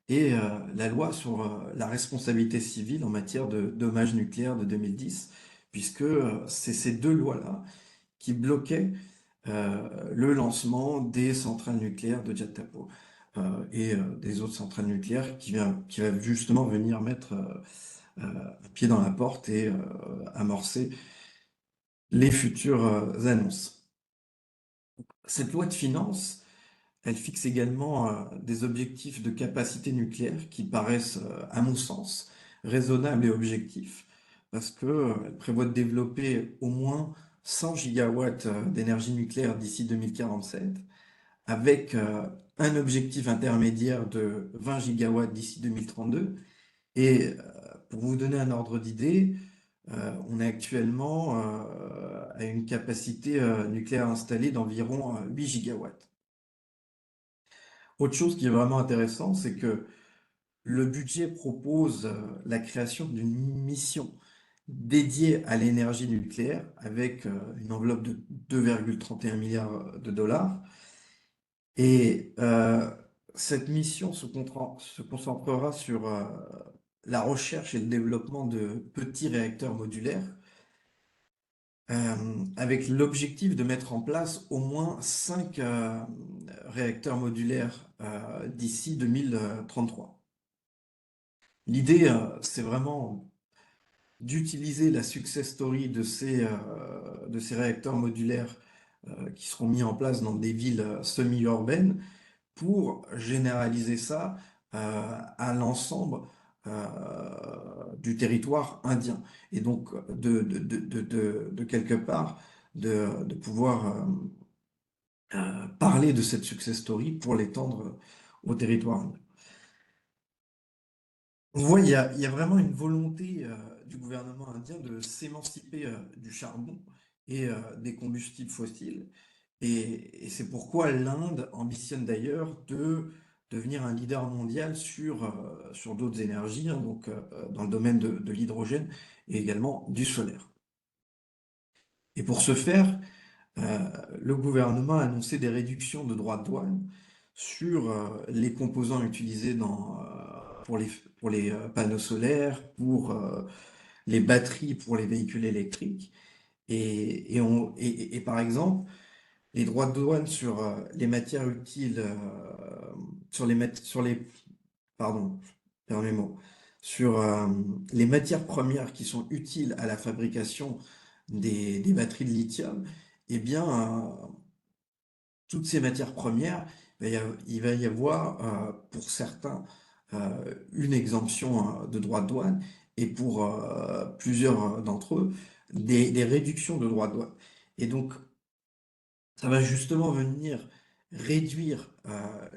et la loi sur la responsabilité civile en matière de dommages nucléaires de 2010, puisque c'est ces deux lois-là qui bloquaient le lancement des centrales nucléaires de Jatapo et des autres centrales nucléaires qui va justement venir mettre un pied dans la porte et amorcer les futures annonces. Cette loi de finances, elle fixe également des objectifs de capacité nucléaire qui paraissent, à mon sens, raisonnables et objectifs, parce que, elle prévoit de développer au moins 100 gigawatts d'énergie nucléaire d'ici 2047, avec un objectif intermédiaire de 20 gigawatts d'ici 2032. Et pour vous donner un ordre d'idée, on est actuellement à une capacité nucléaire installée d'environ 8 gigawatts. Autre chose qui est vraiment intéressant, c'est que le budget propose la création d'une mission dédiée à l'énergie nucléaire avec une enveloppe de 2,31 milliards de dollars. Et cette mission se concentrera sur la recherche et le développement de petits réacteurs modulaires avec l'objectif de mettre en place au moins 5 réacteurs modulaires d'ici 2033. L'idée, c'est vraiment d'utiliser la success story de ces réacteurs modulaires qui seront mis en place dans des villes semi-urbaines pour généraliser ça à l'ensemble du territoire indien. Et donc, de quelque part, de pouvoir parler de cette success story pour l'étendre au territoire indien. On voit, il y a vraiment une volonté du gouvernement indien de s'émanciper du charbon et des combustibles fossiles. Et c'est pourquoi l'Inde ambitionne d'ailleurs de devenir un leader mondial sur d'autres énergies, hein, donc dans le domaine de l'hydrogène et également du solaire. Et pour ce faire, le gouvernement a annoncé des réductions de droits de douane sur les composants utilisés pour les panneaux solaires, pour les batteries pour les véhicules électriques. Et par exemple, les droits de douane sur les matières utiles, pardon, permets-moi, sur les matières premières qui sont utiles à la fabrication des batteries de lithium, eh bien, toutes ces matières premières, il va y avoir pour certains une exemption de droits de douane et pour plusieurs d'entre eux des réductions de droits de douane. Et donc, ça va justement venir réduire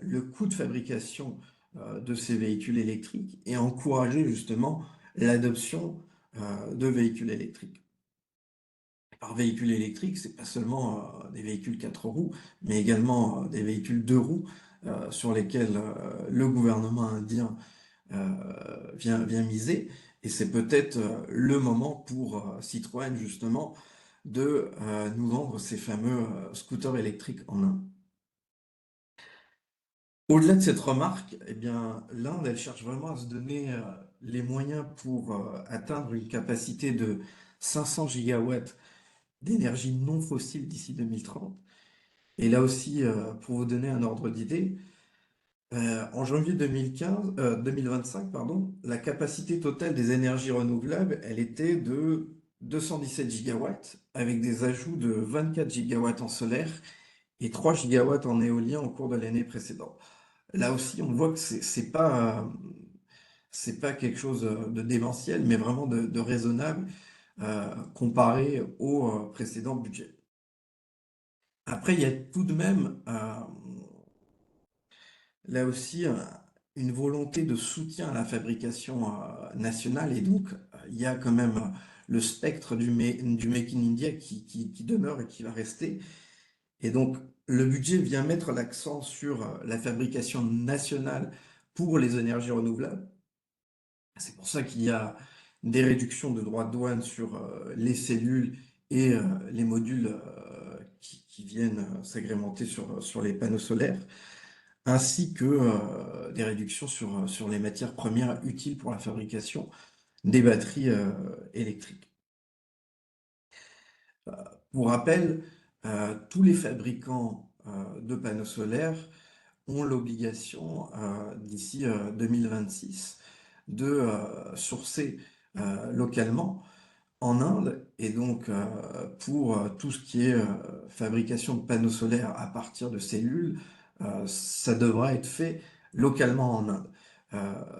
le coût de fabrication de ces véhicules électriques et encourager justement l'adoption de véhicules électriques. Par véhicule électrique, c'est pas seulement des véhicules 4 roues, mais également des véhicules 2 roues sur lesquels le gouvernement indien vient miser. Et c'est peut-être le moment pour Citroën justement de nous vendre ces fameux scooters électriques en Inde. Au-delà de cette remarque, eh bien, l'Inde, elle cherche vraiment à se donner les moyens pour atteindre une capacité de 500 gigawatts d'énergie non fossile d'ici 2030. Et là aussi, pour vous donner un ordre d'idée, en janvier 2025, pardon, la capacité totale des énergies renouvelables, elle était de 217 gigawatts, avec des ajouts de 24 gigawatts en solaire et 3 gigawatts en éolien au cours de l'année précédente. Là aussi, on voit que c'est pas quelque chose de démentiel, mais vraiment de raisonnable comparé au précédent budget. Après, il y a tout de même là aussi une volonté de soutien à la fabrication nationale et donc il y a quand même le spectre du Make in India qui demeure et qui va rester. Et donc, le budget vient mettre l'accent sur la fabrication nationale pour les énergies renouvelables. C'est pour ça qu'il y a des réductions de droits de douane sur les cellules et les modules qui viennent s'agrémenter sur les panneaux solaires, ainsi que des réductions sur les matières premières utiles pour la fabrication des batteries électriques. Pour rappel, tous les fabricants de panneaux solaires ont l'obligation, d'ici 2026, de sourcer localement en Inde. Et donc, pour tout ce qui est fabrication de panneaux solaires à partir de cellules, ça devra être fait localement en Inde,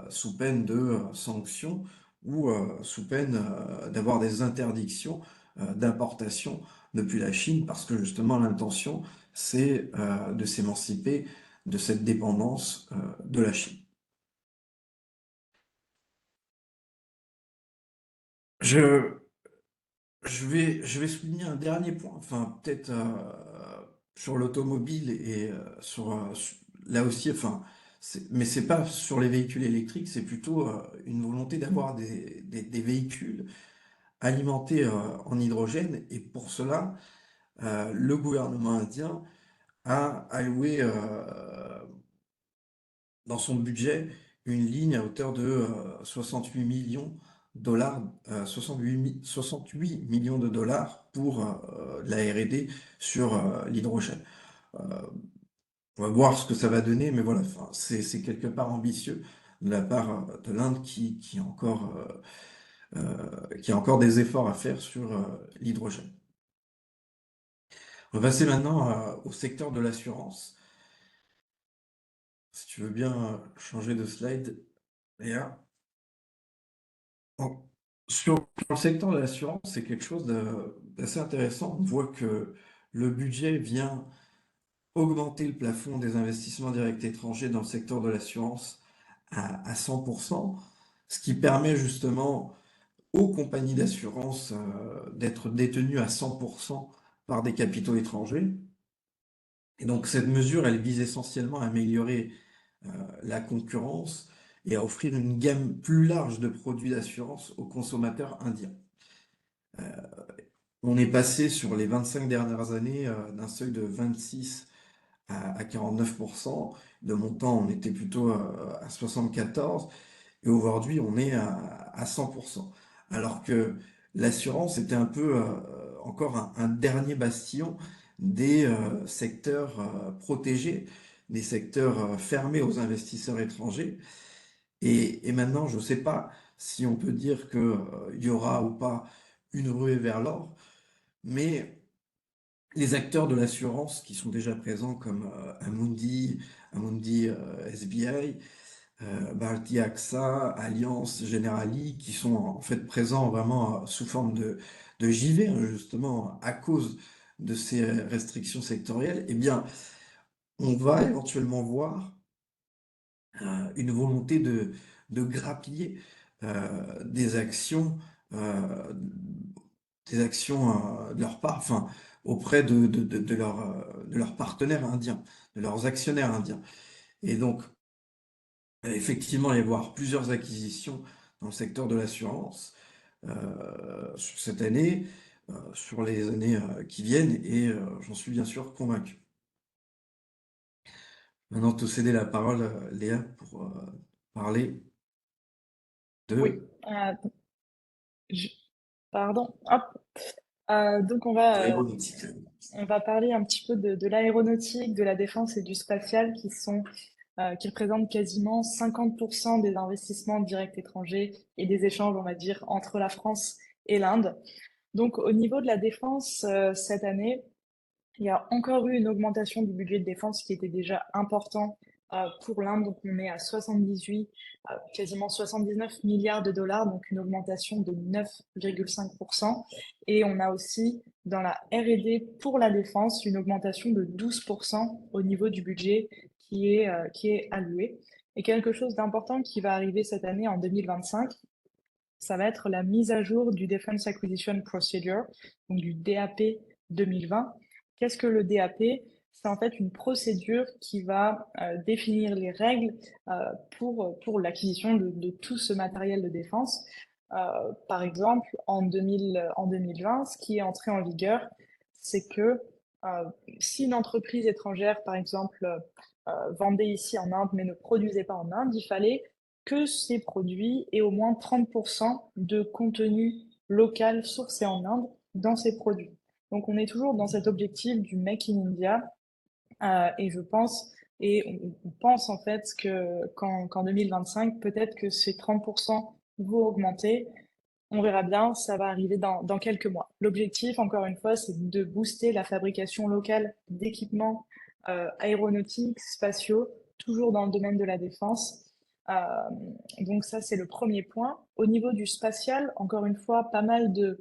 sous peine de sanctions ou sous peine d'avoir des interdictions d'importation depuis la Chine, parce que justement l'intention, c'est de s'émanciper de cette dépendance de la Chine. Je, je vais souligner un dernier point, enfin peut-être sur l'automobile et là aussi, enfin, mais c'est pas sur les véhicules électriques, c'est plutôt une volonté d'avoir des véhicules alimentés en hydrogène. Et pour cela, le gouvernement indien a alloué dans son budget une ligne à hauteur de 68 millions dollars, 68 millions de dollars pour la R&D sur l'hydrogène. Euh, on va voir ce que ça va donner, mais voilà, enfin, c'est quelque part ambitieux de la part de l'Inde qui a encore des efforts à faire sur l'hydrogène. On va passer maintenant au secteur de l'assurance. Si tu veux bien changer de slide, Léa. Bon, sur le secteur de l'assurance, c'est quelque chose d'assez intéressant. On voit que le budget vient augmenter le plafond des investissements directs étrangers dans le secteur de l'assurance à 100%, ce qui permet justement aux compagnies d'assurance d'être détenues à 100% par des capitaux étrangers. Et donc cette mesure, elle vise essentiellement à améliorer euh, la concurrence et à offrir une gamme plus large de produits d'assurance aux consommateurs indiens. On est passé sur les 25 dernières années d'un seuil de 26 à 49%. De montant, on était plutôt à 74 et aujourd'hui, on est à 100%. Alors que l'assurance était un peu encore un dernier bastion des secteurs protégés, des secteurs fermés aux investisseurs étrangers. Et maintenant, je ne sais pas si on peut dire qu'il y aura ou pas une ruée vers l'or, mais les acteurs de l'assurance qui sont déjà présents comme Amundi SBI, Bharti AXA, Allianz, Generali, qui sont en fait présents vraiment sous forme de JV, hein, justement à cause de ces restrictions sectorielles, eh bien, on va éventuellement voir une volonté de grappiller des actions, euh, de leur part, enfin, auprès de leurs partenaires indiens, de leurs actionnaires indiens. Et donc, effectivement, il va y avoir plusieurs acquisitions dans le secteur de l'assurance sur cette année, sur les années qui viennent, et j'en suis bien sûr convaincu. Maintenant, te céder la parole, Léa, pour parler Oui, de je- pardon, hop. Donc l'aéronautique. on va parler un petit peu de l'aéronautique, de la défense et du spatial qui représentent quasiment 50% des investissements directs étrangers et des échanges, on va dire, entre la France et l'Inde. Donc au niveau de la défense, cette année, il y a encore eu une augmentation du budget de défense qui était déjà important pour l'Inde. Donc, on est à 78, quasiment 79 milliards de dollars, donc une augmentation de 9,5%. Et on a aussi, dans la R&D pour la défense, une augmentation de 12% au niveau du budget qui est alloué. Et quelque chose d'important qui va arriver cette année en 2025, ça va être la mise à jour du Defense Acquisition Procedure, donc du DAP 2020. Qu'est-ce que le DAP? C'est en fait une procédure qui va définir les règles pour l'acquisition de tout ce matériel de défense. Par exemple, en 2020, ce qui est entré en vigueur, c'est que euh, si une entreprise étrangère, par exemple, vendait ici en Inde mais ne produisait pas en Inde, il fallait que ces produits aient au moins 30% de contenu local sourcé en Inde dans ces produits. Donc on est toujours dans cet objectif du Make in India et je pense, et on pense en fait qu'en 2025, peut-être que ces 30% vont augmenter. On verra bien, ça va arriver dans quelques mois. L'objectif, encore une fois, c'est de booster la fabrication locale d'équipements aéronautiques, spatiaux, toujours dans le domaine de la défense. Euh, donc ça, c'est le premier point. Au niveau du spatial, encore une fois, pas mal de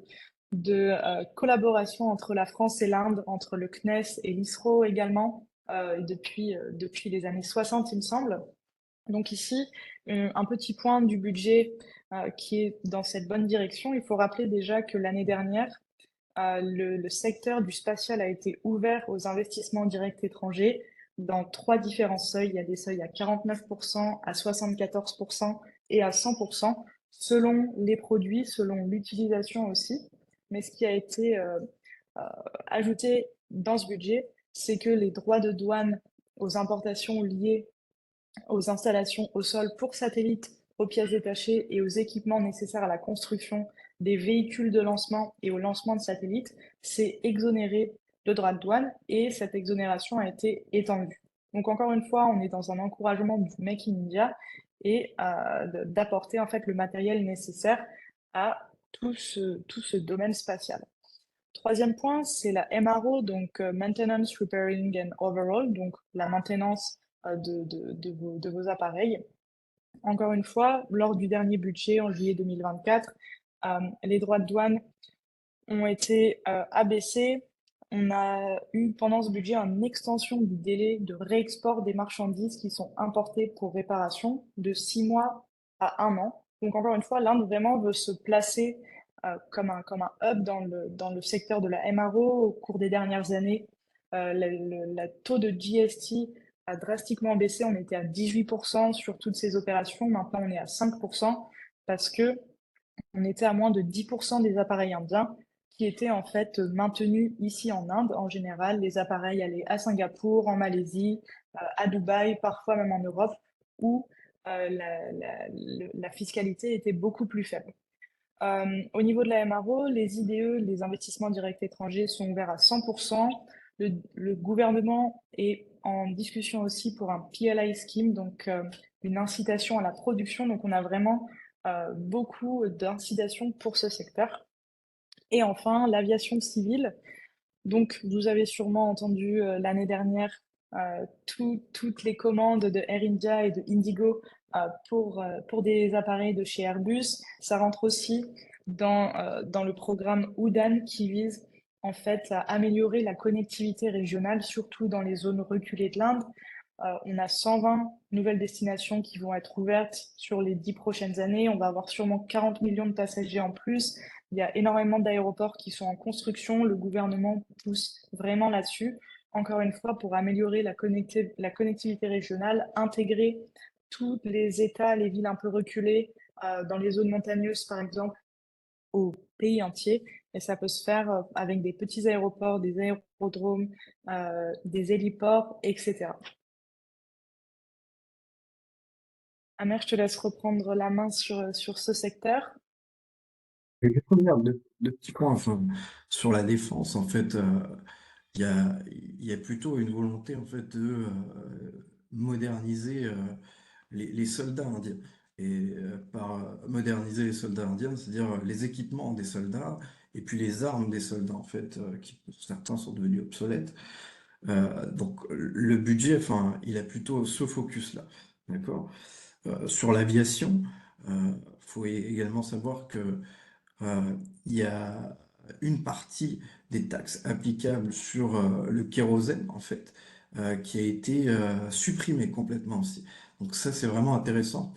collaboration entre la France et l'Inde, entre le CNES et l'ISRO également, depuis les années 60, il me semble. Donc ici, un petit point du budget qui est dans cette bonne direction. Il faut rappeler déjà que l'année dernière, le secteur du spatial a été ouvert aux investissements directs étrangers dans trois différents seuils. Il y a des seuils à 49%, à 74% et à 100%, selon les produits, selon l'utilisation aussi. Mais ce qui a été euh, ajouté dans ce budget, c'est que les droits de douane aux importations liées aux installations au sol pour satellites, aux pièces détachées et aux équipements nécessaires à la construction des véhicules de lancement et au lancement de satellites, c'est exonéré de droits de douane et cette exonération a été étendue. Donc encore une fois, on est dans un encouragement du Make in India et d'apporter en fait le matériel nécessaire à tout ce domaine spatial. Troisième point, c'est la MRO, donc Maintenance, Repairing and Overhaul, donc la maintenance de vos appareils. Encore une fois, lors du dernier budget en juillet 2024, les droits de douane ont été abaissés. On a eu pendant ce budget une extension du délai de réexport des marchandises qui sont importées pour réparation de 6 mois à 1 an. Donc encore une fois, l'Inde vraiment veut se placer comme un hub dans le secteur de la MRO. Au cours des dernières années, le taux de GST a drastiquement baissé. On était à 18% sur toutes ces opérations. Maintenant, on est à 5% parce que on était à moins de 10% des appareils indiens qui étaient en fait maintenus ici en Inde. En général, les appareils allaient à Singapour, en Malaisie, à Dubaï, parfois même en Europe, où la fiscalité était beaucoup plus faible. Au niveau de la MRO, les IDE, les investissements directs étrangers, sont ouverts à 100%. Le gouvernement est en discussion aussi pour un PLI scheme, donc une incitation à la production. Donc on a vraiment beaucoup d'incitations pour ce secteur. Et enfin, l'aviation civile. Donc vous avez sûrement entendu l'année dernière toutes les commandes de Air India et de Indigo pour des appareils de chez Airbus. Ça rentre aussi dans le programme UDAN qui vise en fait à améliorer la connectivité régionale, surtout dans les zones reculées de l'Inde. On a 120 nouvelles destinations qui vont être ouvertes sur les 10 prochaines années. On va avoir sûrement 40 millions de passagers en plus. Il y a énormément d'aéroports qui sont en construction. Le gouvernement pousse vraiment là-dessus. Encore une fois, pour améliorer la connectivité régionale, intégrer tous les États, les villes un peu reculées, dans les zones montagneuses, par exemple, au pays entier. Et ça peut se faire avec des petits aéroports, des aérodromes, des héliports, etc. Amer, je te laisse reprendre la main sur ce secteur. Et je regarde deux petits points, enfin, sur la défense, en fait, il y a plutôt une volonté, en fait, de moderniser les soldats indiens. Et par moderniser les soldats indiens, c'est-à-dire les équipements des soldats et puis les armes des soldats, en fait, qui certains sont devenus obsolètes. Donc le budget, enfin, il a plutôt ce focus-là, d'accord? Sur l'aviation, faut également savoir que il y a une partie des taxes applicables sur le kérosène, en fait, qui a été supprimée complètement aussi. Donc ça, c'est vraiment intéressant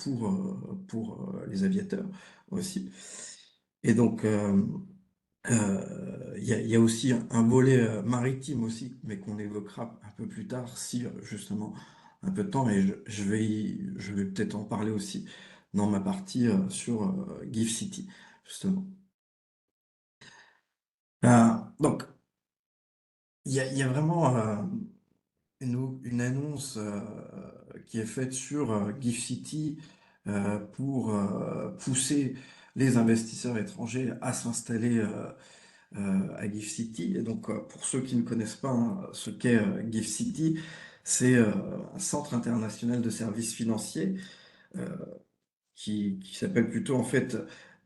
pour les aviateurs aussi. Et donc, il y a aussi un volet maritime aussi, mais qu'on évoquera un peu plus tard si justement un peu de temps, mais je vais peut-être en parler aussi dans ma partie sur Gift City, justement. Donc, il y a vraiment une annonce qui est faite sur Gift City pour pousser les investisseurs étrangers à s'installer à Gift City. Et donc, pour ceux qui ne connaissent pas hein, ce qu'est Gift City, c'est un centre international de services financiers euh, qui s'appelle plutôt en fait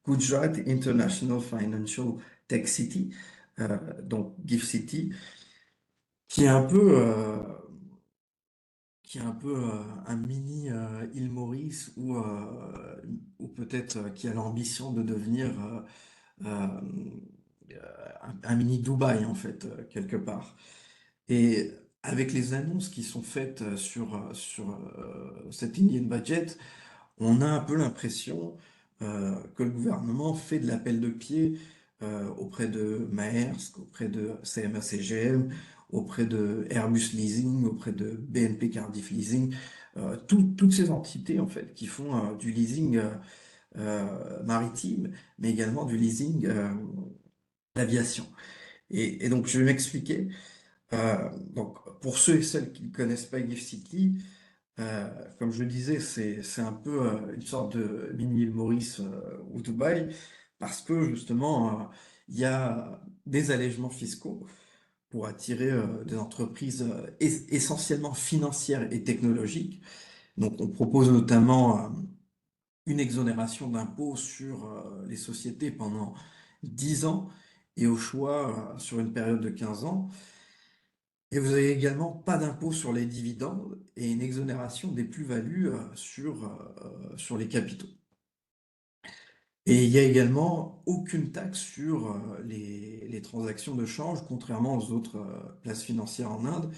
Gujarat International Financial Tech City, donc Gift City, qui est un peu un mini île Maurice ou peut-être qui a l'ambition de devenir euh, un mini Dubaï en fait quelque part. Et avec les annonces qui sont faites sur cet Indian Budget, on a un peu l'impression que le gouvernement fait de l'appel de pied auprès de Maersk, auprès de CMA-CGM, auprès de Airbus Leasing, auprès de BNP Cardiff Leasing, toutes ces entités en fait qui font du leasing maritime, mais également du leasing d'aviation. Et donc je vais m'expliquer. Donc pour ceux et celles qui ne connaissent pas Gift City, comme je le disais, c'est un peu une sorte de mini île Maurice ou Dubaï, parce que justement, il y a des allègements fiscaux pour attirer des entreprises essentiellement financières et technologiques. Donc, on propose notamment une exonération d'impôts sur les sociétés pendant 10 ans et au choix sur une période de 15 ans. Et vous avez également pas d'impôt sur les dividendes et une exonération des plus-values sur les capitaux. Et il y a également aucune taxe sur les transactions de change, contrairement aux autres places financières en Inde.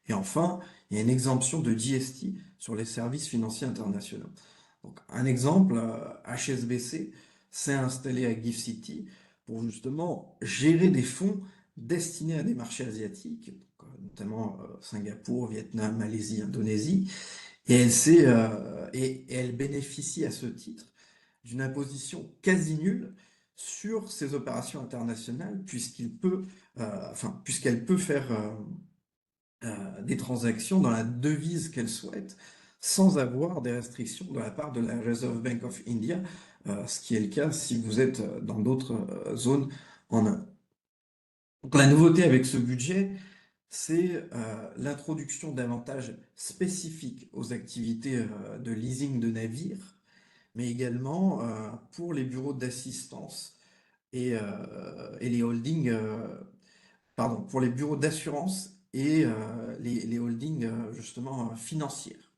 Et enfin, il y a une exemption de GST sur les services financiers internationaux. Donc, un exemple, HSBC s'est installé à Gift City pour justement gérer des fonds destinés à des marchés asiatiques, donc, notamment Singapour, Vietnam, Malaisie, Indonésie, et elle bénéficie à ce titre d'une imposition quasi nulle sur ses opérations internationales, puisqu'elle peut faire des transactions dans la devise qu'elle souhaite sans avoir des restrictions de la part de la Reserve Bank of India, ce qui est le cas si vous êtes dans d'autres zones en Inde. Donc la nouveauté avec ce budget, c'est l'introduction d'avantages spécifiques aux activités de leasing de navires, mais également pour les bureaux d'assistance et les holdings, pardon, pour les bureaux d'assurance et les holdings justement financières.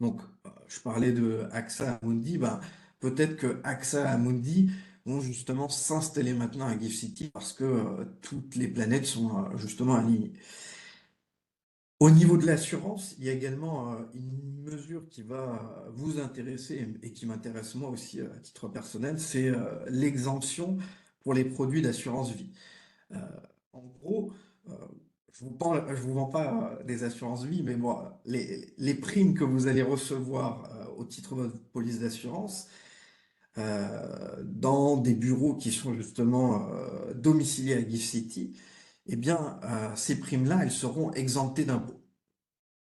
Donc, je parlais de AXA Amundi, ben, peut-être que AXA Amundi vont justement s'installer maintenant à Gift City parce que toutes les planètes sont justement alignées. Au niveau de l'assurance, il y a également une mesure qui va vous intéresser et qui m'intéresse moi aussi à titre personnel, c'est l'exemption pour les produits d'assurance vie. Euh, En gros, euh, je vous vends pas des assurances vie, mais bon, les primes que vous allez recevoir au titre de votre police d'assurance dans des bureaux qui sont justement domiciliés à Gift City, eh bien, ces primes-là, elles seront exemptées d'impôts.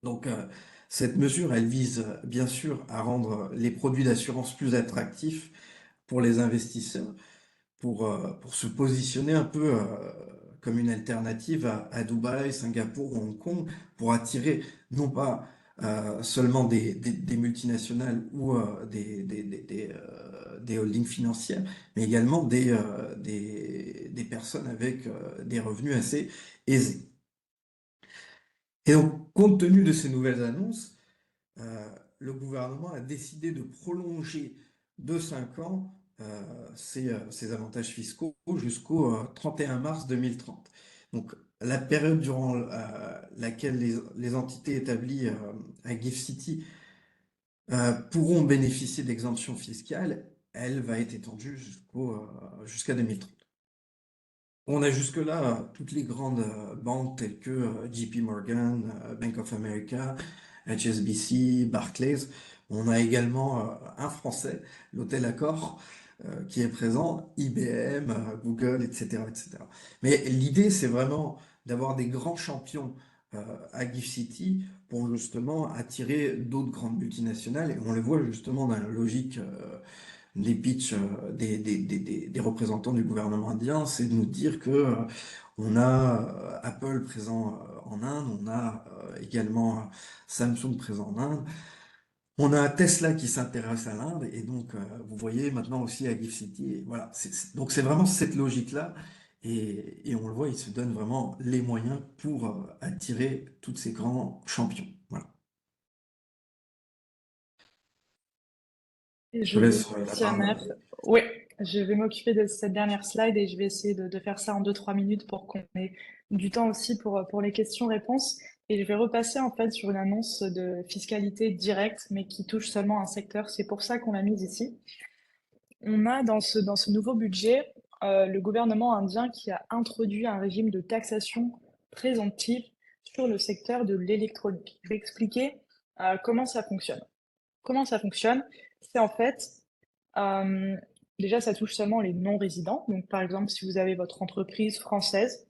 Donc, cette mesure, elle vise bien sûr à rendre les produits d'assurance plus attractifs pour les investisseurs pour se positionner un peu comme une alternative à Dubaï, Singapour ou Hong Kong, pour attirer non pas seulement des multinationales ou des holdings financières, mais également des personnes avec des revenus assez aisés. Et donc, compte tenu de ces nouvelles annonces, le gouvernement a décidé de prolonger de 5 ans ces avantages fiscaux jusqu'au 31 mars 2030. Donc la période durant laquelle les entités établies à Gift City pourront bénéficier d'exemptions fiscales, elle va être étendue jusqu'à 2030. On a jusque-là toutes les grandes banques telles que JP Morgan, Bank of America, HSBC, Barclays. On a également un Français, l'Hôtel Accor, qui est présent, IBM, Google, etc., etc. Mais l'idée, c'est vraiment d'avoir des grands champions à Gift City pour justement attirer d'autres grandes multinationales. Et on le voit justement dans la logique des pitchs des représentants du gouvernement indien, c'est de nous dire que on a Apple présent en Inde, on a également Samsung présent en Inde, on a Tesla qui s'intéresse à l'Inde, et donc vous voyez maintenant aussi à Gift City, et voilà. Donc c'est vraiment cette logique-là, et on le voit, ils se donnent vraiment les moyens pour attirer tous ces grands champions. Voilà. Et Je te je vous laisse la remercie, Amer. parole. Oui, je vais m'occuper de cette dernière slide et je vais essayer de faire ça en 2-3 minutes pour qu'on ait du temps aussi pour les questions-réponses. Et je vais repasser en fait sur une annonce de fiscalité directe, mais qui touche seulement un secteur. C'est pour ça qu'on l'a mise ici. On a dans ce nouveau budget le gouvernement indien qui a introduit un régime de taxation présomptive sur le secteur de l'électronique. Je vais expliquer comment ça fonctionne. Comment ça fonctionne? C'est en fait, euh, déjà, ça touche seulement les non-résidents. Donc, par exemple, si vous avez votre entreprise française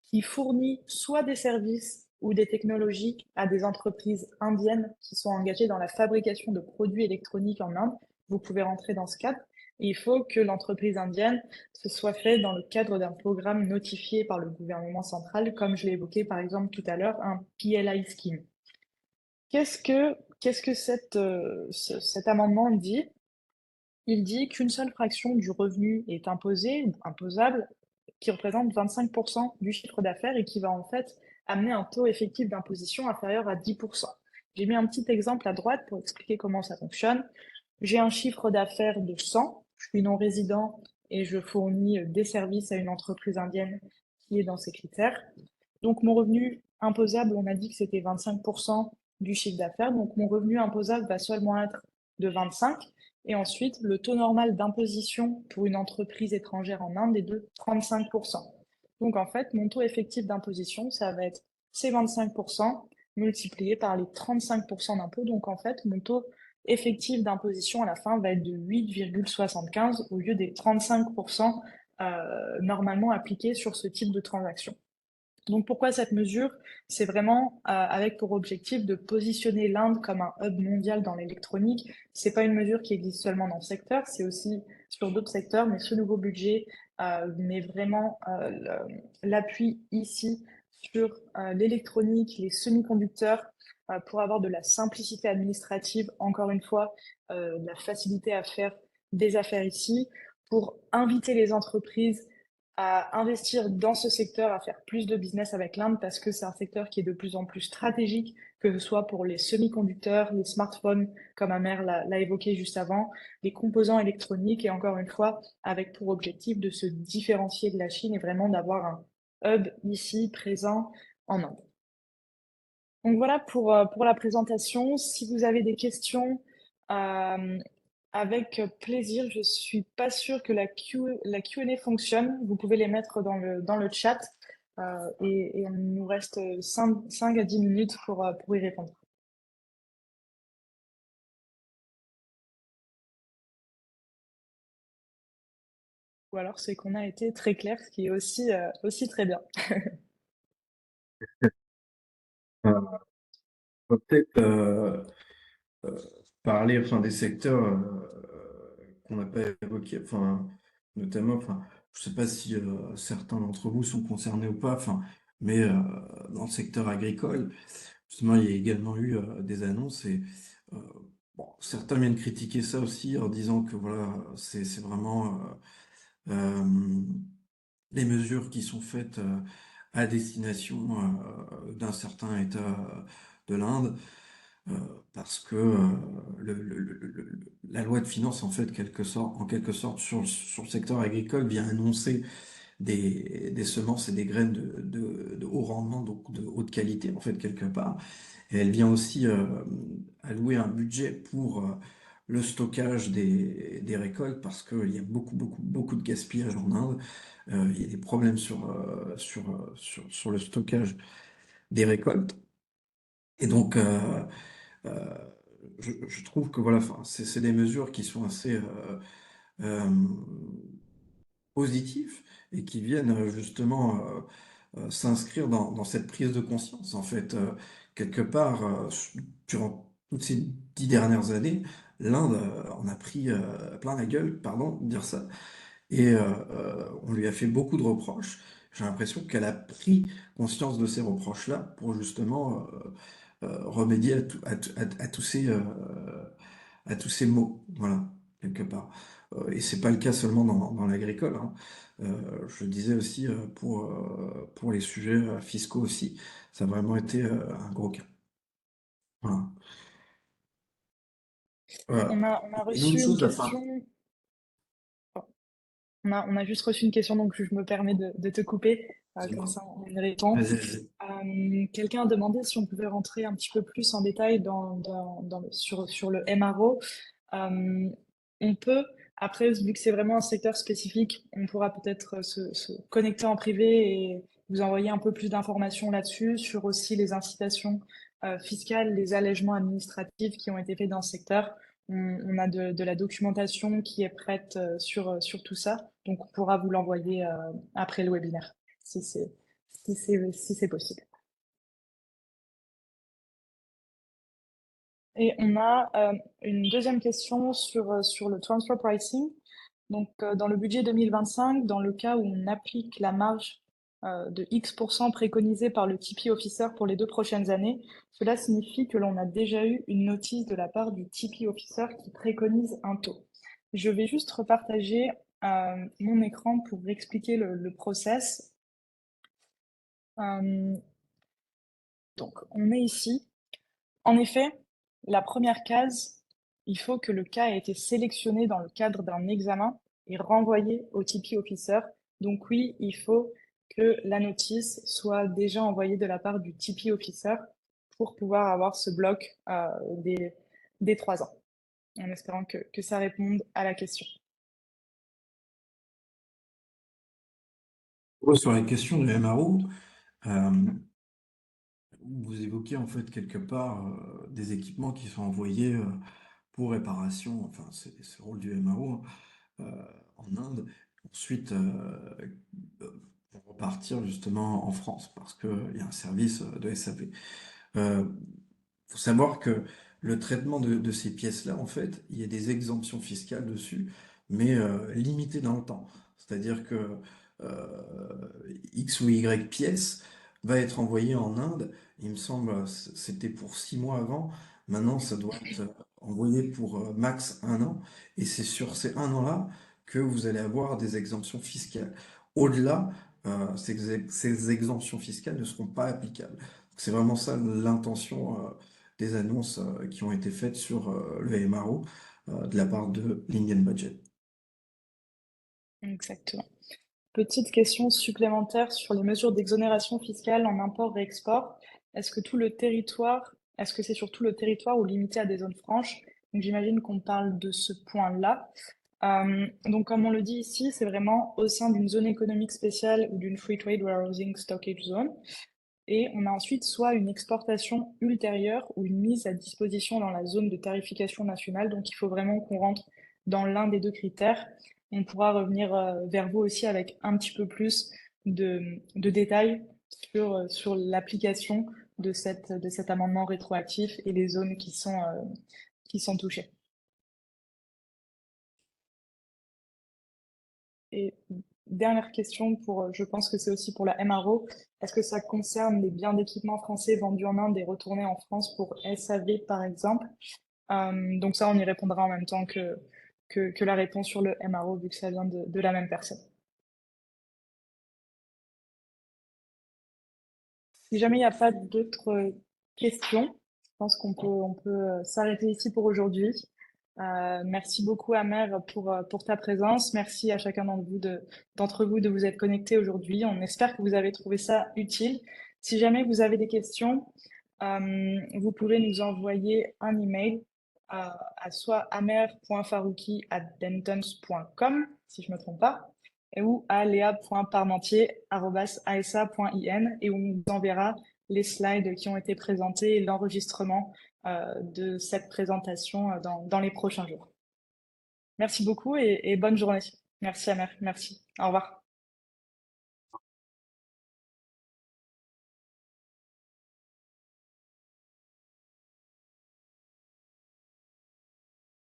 qui fournit soit des services ou des technologies à des entreprises indiennes qui sont engagées dans la fabrication de produits électroniques en Inde, vous pouvez rentrer dans ce cadre. Et il faut que l'entreprise indienne se soit fait dans le cadre d'un programme notifié par le gouvernement central, comme je l'ai évoqué par exemple tout à l'heure, un PLI scheme. Qu'est-ce que cet amendement dit? Il dit qu'une seule fraction du revenu est imposée ou imposable, qui représente 25% du chiffre d'affaires et qui va en fait amener un taux effectif d'imposition inférieur à 10%. J'ai mis un petit exemple à droite pour expliquer comment ça fonctionne. J'ai un chiffre d'affaires de 100, je suis non résident et je fournis des services à une entreprise indienne qui est dans ces critères. Donc mon revenu imposable, on a dit que c'était 25% du chiffre d'affaires. Donc mon revenu imposable va seulement être de 25. Et ensuite, le taux normal d'imposition pour une entreprise étrangère en Inde est de 35%. Donc en fait, mon taux effectif d'imposition, ça va être ces 25% multiplié par les 35% d'impôt. Donc en fait, mon taux effectif d'imposition à la fin va être de 8,75 au lieu des 35% normalement appliqués sur ce type de transaction. Donc pourquoi cette mesure? C'est vraiment avec pour objectif de positionner l'Inde comme un hub mondial dans l'électronique. C'est pas une mesure qui existe seulement dans le secteur, c'est aussi sur d'autres secteurs, mais ce nouveau budget met vraiment l'appui ici sur l'électronique, les semi-conducteurs, pour avoir de la simplicité administrative, encore une fois, de la facilité à faire des affaires ici, pour inviter les entreprises à investir dans ce secteur, à faire plus de business avec l'Inde parce que c'est un secteur qui est de plus en plus stratégique, que ce soit pour les semi-conducteurs, les smartphones, comme Amer l'a évoqué juste avant, les composants électroniques et encore une fois, avec pour objectif de se différencier de la Chine et vraiment d'avoir un hub ici présent en Inde. Donc voilà pour la présentation. Si vous avez des questions, euh, avec plaisir. Je suis pas sûre que la Q&A fonctionne. Vous pouvez les mettre dans le chat et il nous reste 5 à 10 minutes pour y répondre. Ou alors c'est qu'on a été très clair, ce qui est aussi très bien. On va peut-être euh, parler enfin, des secteurs qu'on n'a pas évoqués, enfin, notamment, enfin, je ne sais pas si certains d'entre vous sont concernés ou pas, enfin, mais dans le secteur agricole, justement, il y a également eu des annonces et euh, bon, certains viennent critiquer ça aussi en disant que voilà, c'est vraiment euh, les mesures qui sont faites à destination d'un certain État de l'Inde. Euh, parce que la loi de finances, en fait, en quelque sorte, sur le secteur agricole, vient annoncer des semences et des graines de haut rendement, donc de haute qualité, en fait, quelque part. Et elle vient aussi allouer un budget pour le stockage des récoltes parce qu'il y a beaucoup de gaspillage en Inde. Il y a des problèmes sur le stockage des récoltes. Et donc, euh, je trouve que voilà, enfin, c'est des mesures qui sont assez euh, positifs et qui viennent justement s'inscrire dans cette prise de conscience. En fait, quelque part, durant toutes ces 10 dernières années, l'Inde en a pris plein la gueule, pardon de dire ça, et on lui a fait beaucoup de reproches. J'ai l'impression qu'elle a pris conscience de ces reproches-là pour justement remédier à tous ces maux, voilà, quelque part. Et c'est pas le cas seulement dans l'agricole, hein. Je le disais aussi pour les sujets fiscaux aussi. Ça a vraiment été un gros cas. Voilà. On a Une autre reçu une chose, enfin, question. On a juste reçu une question, donc je me permets de te couper, comme dis-moi. ça on y répond. Vas-y. Quelqu'un a demandé si on pouvait rentrer un petit peu plus en détail sur le MRO. Euh, on peut, après, vu que c'est vraiment un secteur spécifique, on pourra peut-être se connecter en privé et vous envoyer un peu plus d'informations là-dessus, sur aussi les incitations fiscales, les allègements administratifs qui ont été faits dans ce secteur. On a de la documentation qui est prête sur tout ça, donc on pourra vous l'envoyer après le webinaire, si si c'est possible. Et on a une deuxième question sur le transfer pricing. Donc, dans le budget 2025, dans le cas où on applique la marge de X% préconisée par le TP Officer pour les 2 prochaines années, cela signifie que l'on a déjà eu une notice de la part du TP Officer qui préconise un taux. Je vais juste repartager mon écran pour vous expliquer le process. Euh, donc, on est ici. En effet, la première case, il faut que le cas ait été sélectionné dans le cadre d'un examen et renvoyé au TP Officer. Donc oui, il faut que la notice soit déjà envoyée de la part du TP Officer pour pouvoir avoir ce bloc des 3 ans, en espérant que ça réponde à la question. Sur la question de MRO, euh, vous évoquez en fait quelque part des équipements qui sont envoyés pour réparation, enfin c'est le rôle du MRO, hein, en Inde, ensuite pour repartir justement en France parce qu'il y a un service de SAP. Faut savoir que le traitement de ces pièces-là, en fait, il y a des exemptions fiscales dessus, mais limitées dans le temps. C'est-à-dire que X ou Y pièce va être envoyée en Inde. Il me semble, c'était pour 6 mois avant. Maintenant, ça doit être envoyé pour max un an. Et c'est sur ces un an-là que vous allez avoir des exemptions fiscales. Au-delà, ces exemptions fiscales ne seront pas applicables. C'est vraiment ça l'intention des annonces qui ont été faites sur le MRO de la part de l'Indian Budget. Exactement. Petite question supplémentaire sur les mesures d'exonération fiscale en import-réexport. Est-ce que tout le territoire, est-ce que c'est sur tout le territoire ou limité à des zones franches? Donc j'imagine qu'on parle de ce point-là. Donc comme on le dit ici, c'est vraiment au sein d'une zone économique spéciale ou d'une Free Trade Warehousing Stockage Zone. Et on a ensuite soit une exportation ultérieure ou une mise à disposition dans la zone de tarification nationale. Donc il faut vraiment qu'on rentre dans l'un des deux critères. On pourra revenir vers vous aussi avec un petit peu plus de détails sur l'application de cet amendement rétroactif et les zones qui sont touchées. Et dernière question je pense que c'est aussi pour la MRO. Est-ce que ça concerne les biens d'équipement français vendus en Inde et retournés en France pour SAV, par exemple? Donc ça, on y répondra en même temps que la réponse sur le MRO, vu que ça vient de la même personne. Si jamais il n'y a pas d'autres questions, je pense on peut s'arrêter ici pour aujourd'hui. Merci beaucoup, Amer, pour ta présence. Merci à chacun d'entre vous de vous être connectés aujourd'hui. On espère que vous avez trouvé ça utile. Si jamais vous avez des questions, vous pouvez nous envoyer un email à soit amer.farouki@dentons.com, si je me trompe pas, ou à lea.parmentier@asa.in, et on vous enverra les slides qui ont été présentés et l'enregistrement de cette présentation dans les prochains jours. Merci beaucoup et bonne journée. Merci, Amer. Merci. Au revoir.